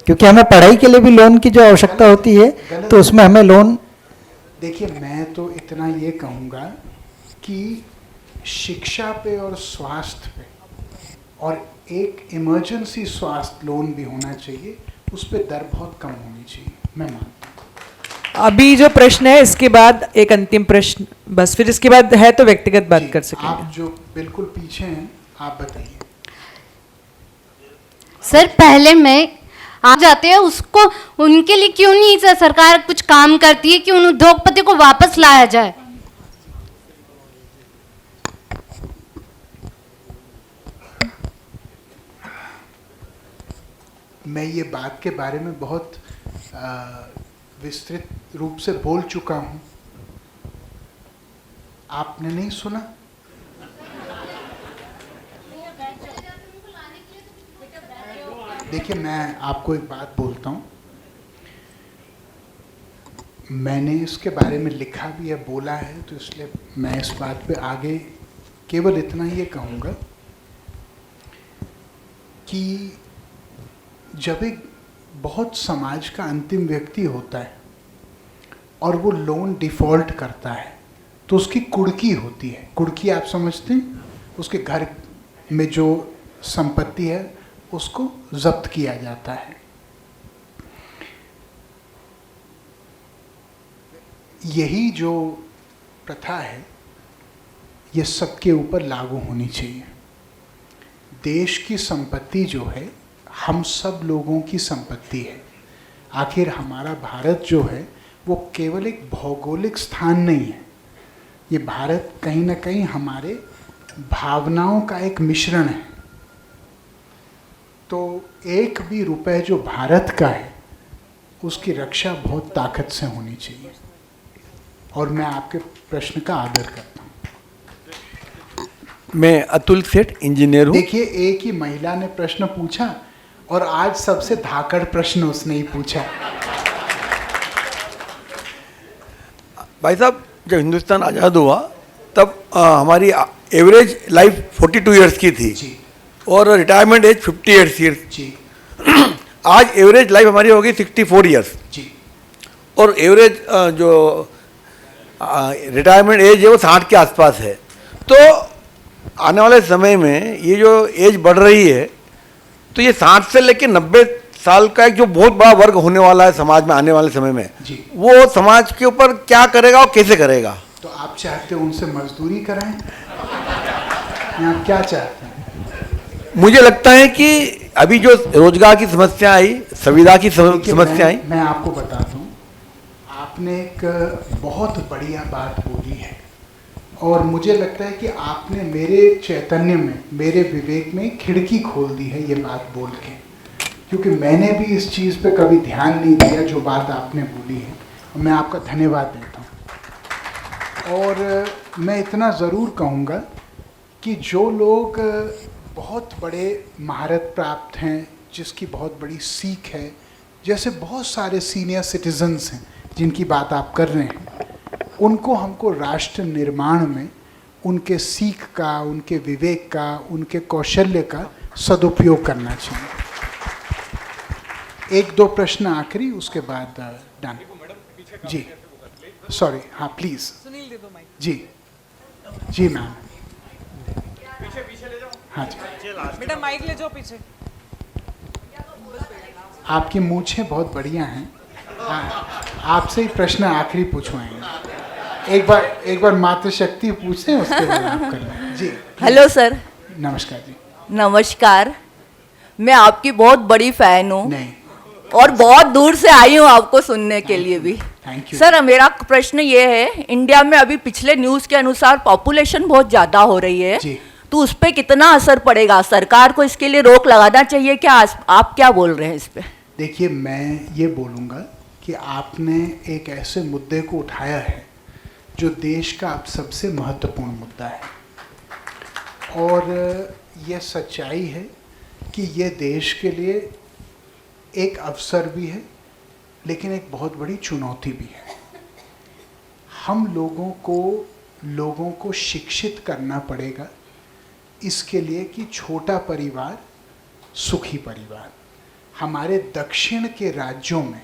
क्योंकि हमें पढ़ाई के लिए भी लोन की जो आवश्यकता होती है, तो उसमें हमें लोन। देखिए, मैं तो इतना ये कहूँगा कि शिक्षा पे और स्वास्थ्य पे और एक इमरजेंसी स्वास्थ्य लोन भी होना चाहिए, उस पे दर बहुत कम होनी चाहिए, मैं मानता हूँ। अभी जो प्रश्न है इसके बाद एक अंतिम प्रश्न, बस फिर इसके बाद है तो व्यक्तिगत बात जी, कर सकेंगे। आप जो बिल्कुल पीछे हैं, आप बताइए। सर पहले मैं आ जाते हैं उसको, उनके लिए क्यों नहीं सर सरकार कुछ काम करती है कि उन उद्योगपति को वापस लाया जाए? मैं ये बात के बारे में बहुत विस्तृत रूप से बोल चुका हूँ, आपने नहीं सुना? देखिए, मैं आपको एक बात बोलता हूँ, मैंने इसके बारे में लिखा भी है, बोला है, तो इसलिए मैं इस बात पे आगे केवल इतना ही कहूँगा कि जब एक बहुत समाज का अंतिम व्यक्ति होता है और वो लोन डिफ़ॉल्ट करता है, तो उसकी कुड़की होती है। कुड़की आप समझते हैं? उसके घर में जो संपत्ति है उसको जब्त किया जाता है। यही जो प्रथा है ये सबके ऊपर लागू होनी चाहिए। देश की संपत्ति जो है हम सब लोगों की संपत्ति है। आखिर हमारा भारत जो है वो केवल एक भौगोलिक स्थान नहीं है, ये भारत कहीं ना कहीं हमारे भावनाओं का एक मिश्रण है। तो एक भी रुपए जो भारत का है उसकी रक्षा बहुत ताकत से होनी चाहिए, और मैं आपके प्रश्न का आदर करता हूँ। मैं अतुल सेठ इंजीनियर हूँ। देखिए, एक ही महिला ने प्रश्न पूछा और आज सबसे धाकड़ प्रश्न उसने ही पूछा। भाई साहब, जब हिंदुस्तान आज़ाद हुआ तब हमारी एवरेज लाइफ 42 इयर्स की थी जी और रिटायरमेंट एज 58 ईयर्स। जी आज एवरेज लाइफ हमारी होगी 64 इयर्स जी और एवरेज जो रिटायरमेंट एज है वो 60 के आसपास है। तो आने वाले समय में ये जो एज बढ़ रही है, तो ये 60 से लेकर 90 साल का एक जो बहुत बड़ा वर्ग होने वाला है समाज में आने वाले समय में, जी। वो समाज के ऊपर क्या करेगा और कैसे करेगा? तो आप चाहते हो उनसे मजदूरी कराएं या आप क्या चाहते हैं? मुझे लगता है कि अभी जो रोजगार की समस्या आई, संविदा की देखिए, समस्या आई, मैं आपको बताता हूँ, आपने एक बहुत बढ़िया बात बोली है और मुझे लगता है कि आपने मेरे चैतन्य में, मेरे विवेक में खिड़की खोल दी है ये बात बोल के। क्योंकि मैंने भी इस चीज़ पे कभी ध्यान नहीं दिया जो बात आपने बोली है, और मैं आपका धन्यवाद देता हूँ। और मैं इतना ज़रूर कहूँगा कि जो लोग बहुत बड़े महारत प्राप्त हैं, जिसकी बहुत बड़ी सीख है, जैसे बहुत सारे सीनियर सिटीजन्स हैं जिनकी बात आप कर रहे हैं, उनको हमको राष्ट्र निर्माण में उनके सीख का, उनके विवेक का, उनके कौशल्य का सदुपयोग करना चाहिए। एक दो प्रश्न आखिरी, उसके बाद डन। जी सॉरी, हाँ प्लीज। सुनील दे दो माइक। जी जी मैम। हाँ जी, बेटा माइक ले जाओ पीछे। आपकी मूछें बहुत बढ़िया हैं। आपसे ही प्रश्न आखिरी पूछवाएंगे। एक बार मातृशक्ति पूछते हैं, उसके बाद आप करना। जी हेलो सर। नमस्कार जी। नमस्कार, मैं आपकी बहुत बड़ी फैन हूँ नहीं, और बहुत दूर से आई हूँ आपको सुनने के लिए भी। Thank you. सर मेरा प्रश्न ये है, इंडिया में अभी पिछले न्यूज़ के अनुसार पॉपुलेशन बहुत ज़्यादा हो रही है, जी। तो उस पर कितना असर पड़ेगा? सरकार को इसके लिए रोक लगाना चाहिए क्या? आप क्या बोल रहे हैं इस पर? देखिए, मैं ये बोलूँगा कि आपने एक ऐसे मुद्दे को उठाया है जो देश का अब सबसे महत्वपूर्ण मुद्दा है, और ये सच्चाई है कि ये देश के लिए एक अवसर भी है, लेकिन एक बहुत बड़ी चुनौती भी है। हम लोगों को शिक्षित करना पड़ेगा इसके लिए कि छोटा परिवार सुखी परिवार। हमारे दक्षिण के राज्यों में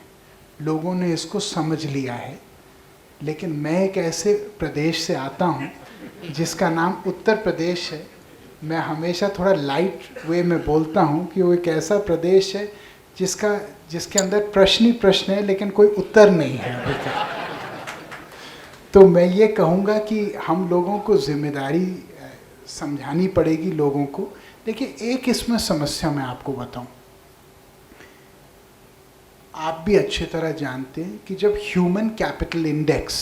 लोगों ने इसको समझ लिया है, लेकिन मैं एक ऐसे प्रदेश से आता हूँ जिसका नाम उत्तर प्रदेश है। मैं हमेशा थोड़ा लाइट वे में बोलता हूँ कि वो एक ऐसा प्रदेश है जिसके अंदर प्रश्न ही प्रश्न है, लेकिन कोई उत्तर नहीं है अभी तक। तो मैं ये कहूँगा कि हम लोगों को जिम्मेदारी समझानी पड़ेगी लोगों को। देखिए, एक इसमें समस्या मैं आपको बताऊं, आप भी अच्छी तरह जानते हैं कि जब ह्यूमन कैपिटल इंडेक्स,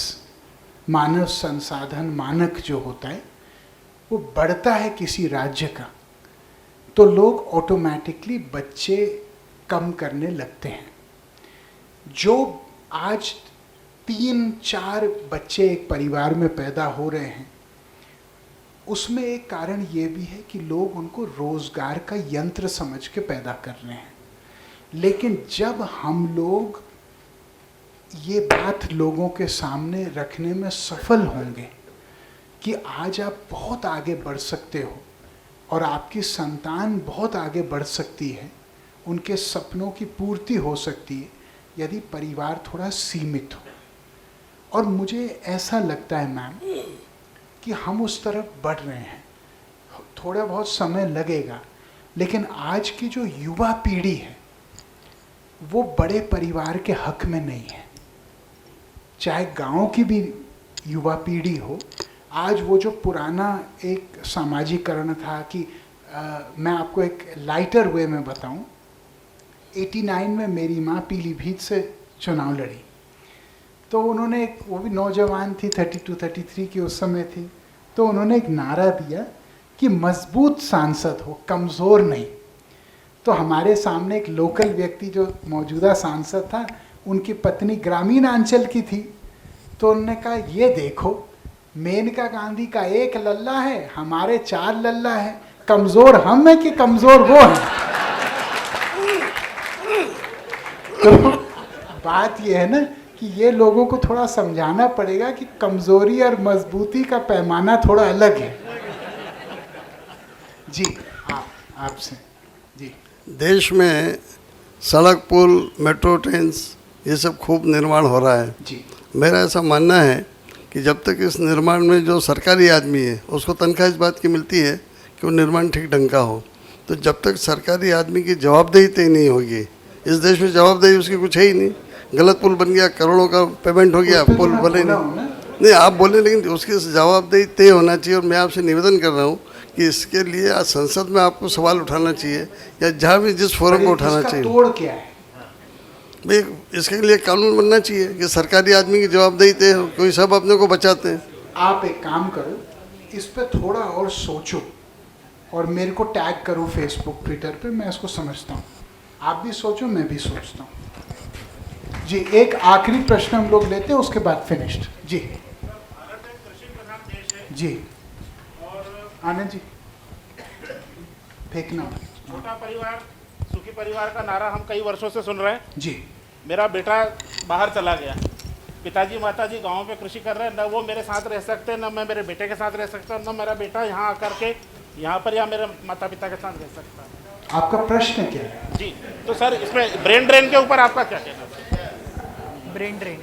मानव संसाधन मानक जो होता है, वो बढ़ता है किसी राज्य का, तो लोग ऑटोमेटिकली बच्चे कम करने लगते हैं। जो आज 3-4 बच्चे एक परिवार में पैदा हो रहे हैं, उसमें एक कारण ये भी है कि लोग उनको रोजगार का यंत्र समझ के पैदा कर रहे हैं। लेकिन जब हम लोग ये बात लोगों के सामने रखने में सफल होंगे कि आज आप बहुत आगे बढ़ सकते हो और आपकी संतान बहुत आगे बढ़ सकती है, उनके सपनों की पूर्ति हो सकती है यदि परिवार थोड़ा सीमित हो। और मुझे ऐसा लगता है मैम कि हम उस तरफ बढ़ रहे हैं। थोड़ा बहुत समय लगेगा, लेकिन आज की जो युवा पीढ़ी है वो बड़े परिवार के हक में नहीं है। चाहे गांव की भी युवा पीढ़ी हो, आज वो जो पुराना एक सामाजिकरण था कि मैं आपको एक लाइटर वे में बताऊं, 89 में मेरी माँ पीलीभीत से चुनाव लड़ी, तो उन्होंने वो भी नौजवान थी, 32-33 की उस समय थी, तो उन्होंने एक नारा दिया कि मजबूत सांसद हो, कमज़ोर नहीं। तो हमारे सामने एक लोकल व्यक्ति जो मौजूदा सांसद था, उनकी पत्नी ग्रामीण अंचल की थी, तो उन्होंने कहा ये देखो, मेनका गांधी का एक लल्ला है, हमारे 4 लल्ला है, कमज़ोर हम हैं कि कमज़ोर वो हैं। तो बात ये है ना कि ये लोगों को थोड़ा समझाना पड़ेगा कि कमजोरी और मजबूती का पैमाना थोड़ा अलग है। जी आपसे। जी, देश में सड़क, पुल, मेट्रो ट्रेन्स ये सब खूब निर्माण हो रहा है। जी, मेरा ऐसा मानना है कि जब तक इस निर्माण में जो सरकारी आदमी है उसको तनख्वाह इस बात की मिलती है कि वो निर्माण ठीक ढंग का हो, तो जब तक सरकारी आदमी की जवाबदेही तय नहीं होगी, इस देश में जवाबदेही उसकी कुछ है ही नहीं। गलत पुल बन गया, करोड़ों का पेमेंट हो गया, पुल बने नहीं, आप बोले, लेकिन उसकी जवाबदेही तय होना चाहिए। और मैं आपसे निवेदन कर रहा हूँ कि इसके लिए आज संसद में आपको सवाल उठाना चाहिए, या जहाँ भी जिस फोरम को उठाना चाहिए। तोड़ क्या है भाई, इसके लिए कानून बनना चाहिए कि सरकारी आदमी की जवाबदेही तय हो, कोई सब अपने को बचाते हैं। आप एक काम करो, इस पे थोड़ा और सोचो और मेरे को टैग करो फेसबुक, ट्विटर पे, मैं इसको समझता हूँ। आप भी सोचो, मैं भी सोचता हूँ। जी, एक आखिरी प्रश्न हम लोग लेते हैं, उसके बाद फिनिश्ड। जी जी, आनंद जी, फेंकना। छोटा परिवार सुखी परिवार का नारा हम कई वर्षों से सुन रहे हैं। जी, मेरा बेटा बाहर चला गया, पिताजी माताजी गांव पे कृषि कर रहे हैं, न वो मेरे साथ रह सकते, न मैं मेरे बेटे के साथ रह सकता, न मेरा बेटा यहाँ आकर के यहाँ पर या मेरे माता पिता के साथ रह सकता है। आपका प्रश्न क्या है? जी, तो सर इसमें ब्रेन ड्रेन के ऊपर आपका क्या कहना है? Brain drain,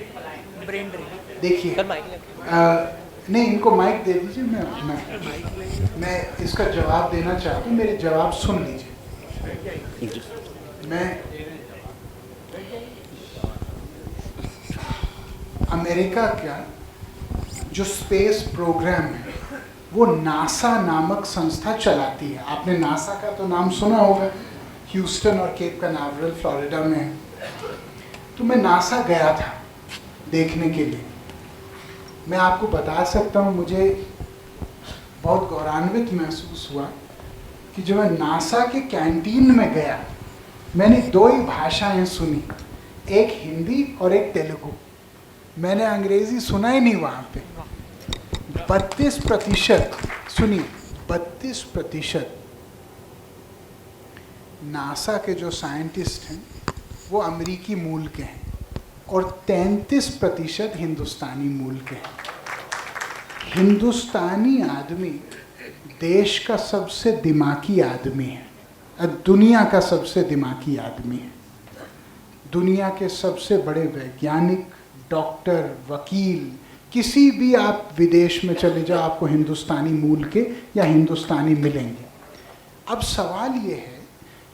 brain drain. देखिए, नहीं, इनको माइक दे दीजिए। मैं इसका जवाब देना चाहता हूँ, मेरे जवाब सुन लीजिए। मैं अमेरिका का जो स्पेस प्रोग्राम है वो नासा नामक संस्था चलाती है। आपने नासा का तो नाम सुना होगा, ह्यूस्टन और केप कैनावरल फ्लोरिडा में है। तो मैं नासा गया था देखने के लिए। मैं आपको बता सकता हूँ, मुझे बहुत गौरवान्वित महसूस हुआ कि जब मैं नासा के कैंटीन में गया, मैंने दो ही भाषाएं सुनी, एक हिंदी और एक तेलुगु। मैंने अंग्रेजी सुना ही नहीं वहाँ पे। 32%, सुनिए, 32% नासा के जो साइंटिस्ट हैं वो अमेरिकी मूल के हैं और 33% हिंदुस्तानी मूल के हैं। हिंदुस्तानी आदमी देश का सबसे दिमागी आदमी है, दुनिया का सबसे दिमागी आदमी है। दुनिया के सबसे बड़े वैज्ञानिक, डॉक्टर, वकील, किसी भी आप विदेश में चले जाओ, आपको हिंदुस्तानी मूल के या हिंदुस्तानी मिलेंगे। अब सवाल ये है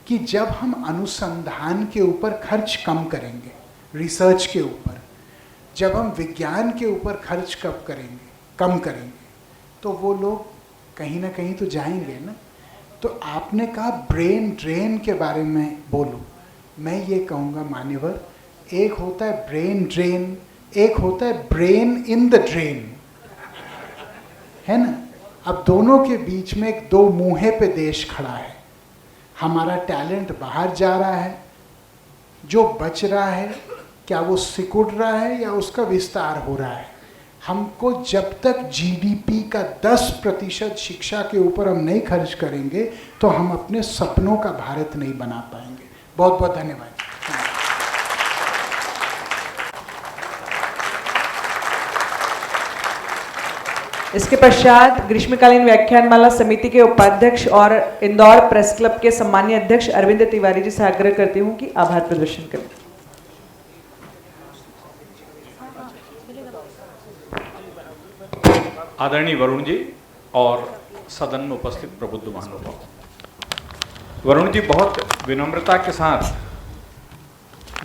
कि जब हम अनुसंधान के ऊपर खर्च कम करेंगे, रिसर्च के ऊपर, जब हम विज्ञान के ऊपर खर्च कम करेंगे, तो वो लोग कहीं ना कहीं तो जाएंगे ना। तो आपने कहा ब्रेन ड्रेन के बारे में बोलो, मैं ये कहूँगा मान्यवर, एक होता है ब्रेन ड्रेन, एक होता है ब्रेन इन द ड्रेन, है ना। अब दोनों के बीच में एक दो मुँहे पे देश खड़ा है। हमारा टैलेंट बाहर जा रहा है, जो बच रहा है क्या वो सिकुड़ रहा है या उसका विस्तार हो रहा है। हमको जब तक जीडीपी का 10% शिक्षा के ऊपर हम नहीं खर्च करेंगे तो हम अपने सपनों का भारत नहीं बना पाएंगे। बहुत बहुत धन्यवाद। इसके पश्चात ग्रीष्मकालीन व्याख्यानमाला समिति के उपाध्यक्ष और इंदौर प्रेस क्लब के सम्मानीय अध्यक्ष अरविंद तिवारी जी से आग्रह करती हूं कि आभार प्रदर्शन करें। आदरणीय वरुण जी और सदन में उपस्थित प्रबुद्ध महानुभाव, वरुण जी बहुत विनम्रता के साथ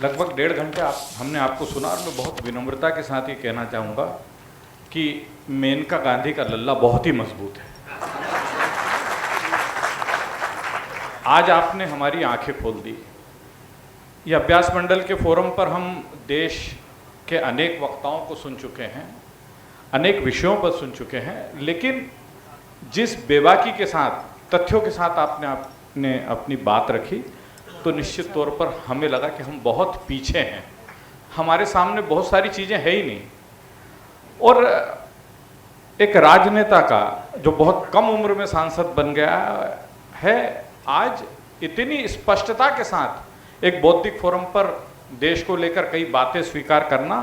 लगभग 1.5 घंटे हमने आपको सुना और मैं बहुत विनम्रता के साथ ये कहना चाहूँगा कि मेनका गांधी का लल्ला बहुत ही मजबूत है। आज आपने हमारी आंखें खोल दी। ये अभ्यास मंडल के फोरम पर हम देश के अनेक वक्ताओं को सुन चुके हैं, अनेक विषयों पर सुन चुके हैं, लेकिन जिस बेबाकी के साथ, तथ्यों के साथ आपने अपनी बात रखी, तो निश्चित तौर पर हमें लगा कि हम बहुत पीछे हैं, हमारे सामने बहुत सारी चीज़ें है ही नहीं। और एक राजनेता का जो बहुत कम उम्र में सांसद बन गया है, आज इतनी स्पष्टता के साथ एक बौद्धिक फोरम पर देश को लेकर कई बातें स्वीकार करना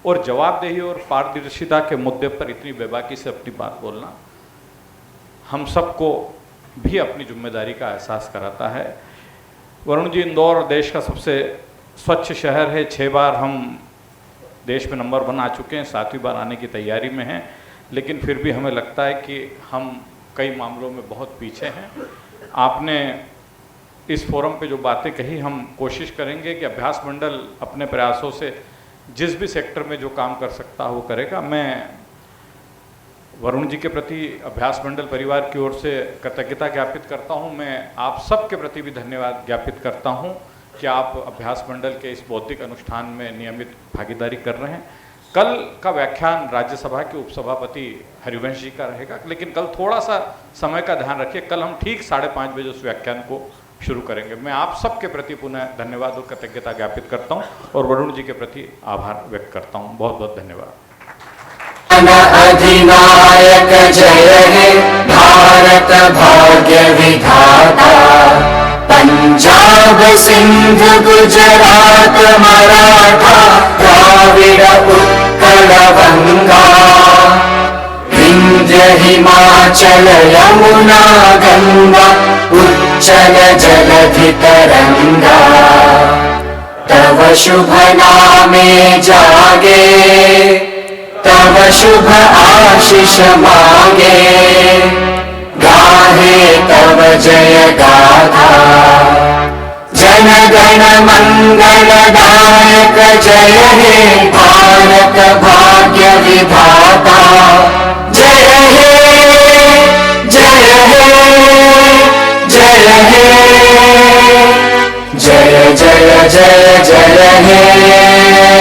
और जवाबदेही और पारदर्शिता के मुद्दे पर इतनी बेबाकी से अपनी बात बोलना हम सबको भी अपनी जिम्मेदारी का एहसास कराता है। वरुण जी, इंदौर देश का सबसे स्वच्छ शहर है। 6 बार हम देश में नंबर 1 आ चुके हैं, 7वीं बार आने की तैयारी में हैं, लेकिन फिर भी हमें लगता है कि हम कई मामलों में बहुत पीछे हैं। आपने इस फोरम पे जो बातें कही, हम कोशिश करेंगे कि अभ्यास मंडल अपने प्रयासों से जिस भी सेक्टर में जो काम कर सकता है वो करेगा। मैं वरुण जी के प्रति अभ्यास मंडल परिवार की ओर से कृतज्ञता ज्ञापित करता हूं। मैं आप सब के प्रति भी धन्यवाद ज्ञापित करता हूं कि आप अभ्यास मंडल के इस बौद्धिक अनुष्ठान में नियमित भागीदारी कर रहे हैं। कल का व्याख्यान राज्यसभा के उपसभापति हरिवंश जी का रहेगा, लेकिन कल थोड़ा सा समय का ध्यान रखिए। कल हम ठीक 5:30 बजे उस व्याख्यान को शुरू करेंगे। मैं आप सबके प्रति पुनः धन्यवाद और कृतज्ञता ज्ञापित करता हूं और वरुण जी के प्रति आभार व्यक्त करता हूं। बहुत बहुत धन्यवाद। अधिनायक जय हे भारत भाग्य विधाता, पंजाब सिंध गुजरात मराठा द्राविड़ उत्कल गंगा, विंध्य हिमाचल यमुना गंगा उच्चल जलधि तरंगा, तव शुभ नामे जागे तव शुभ आशीष मांगे, गाहे तव जय गाथा, जन गण मंगल दायक जय हे भारत भाग्य विधाता, जय हे जय हे जय हे जय जय जय जय हे।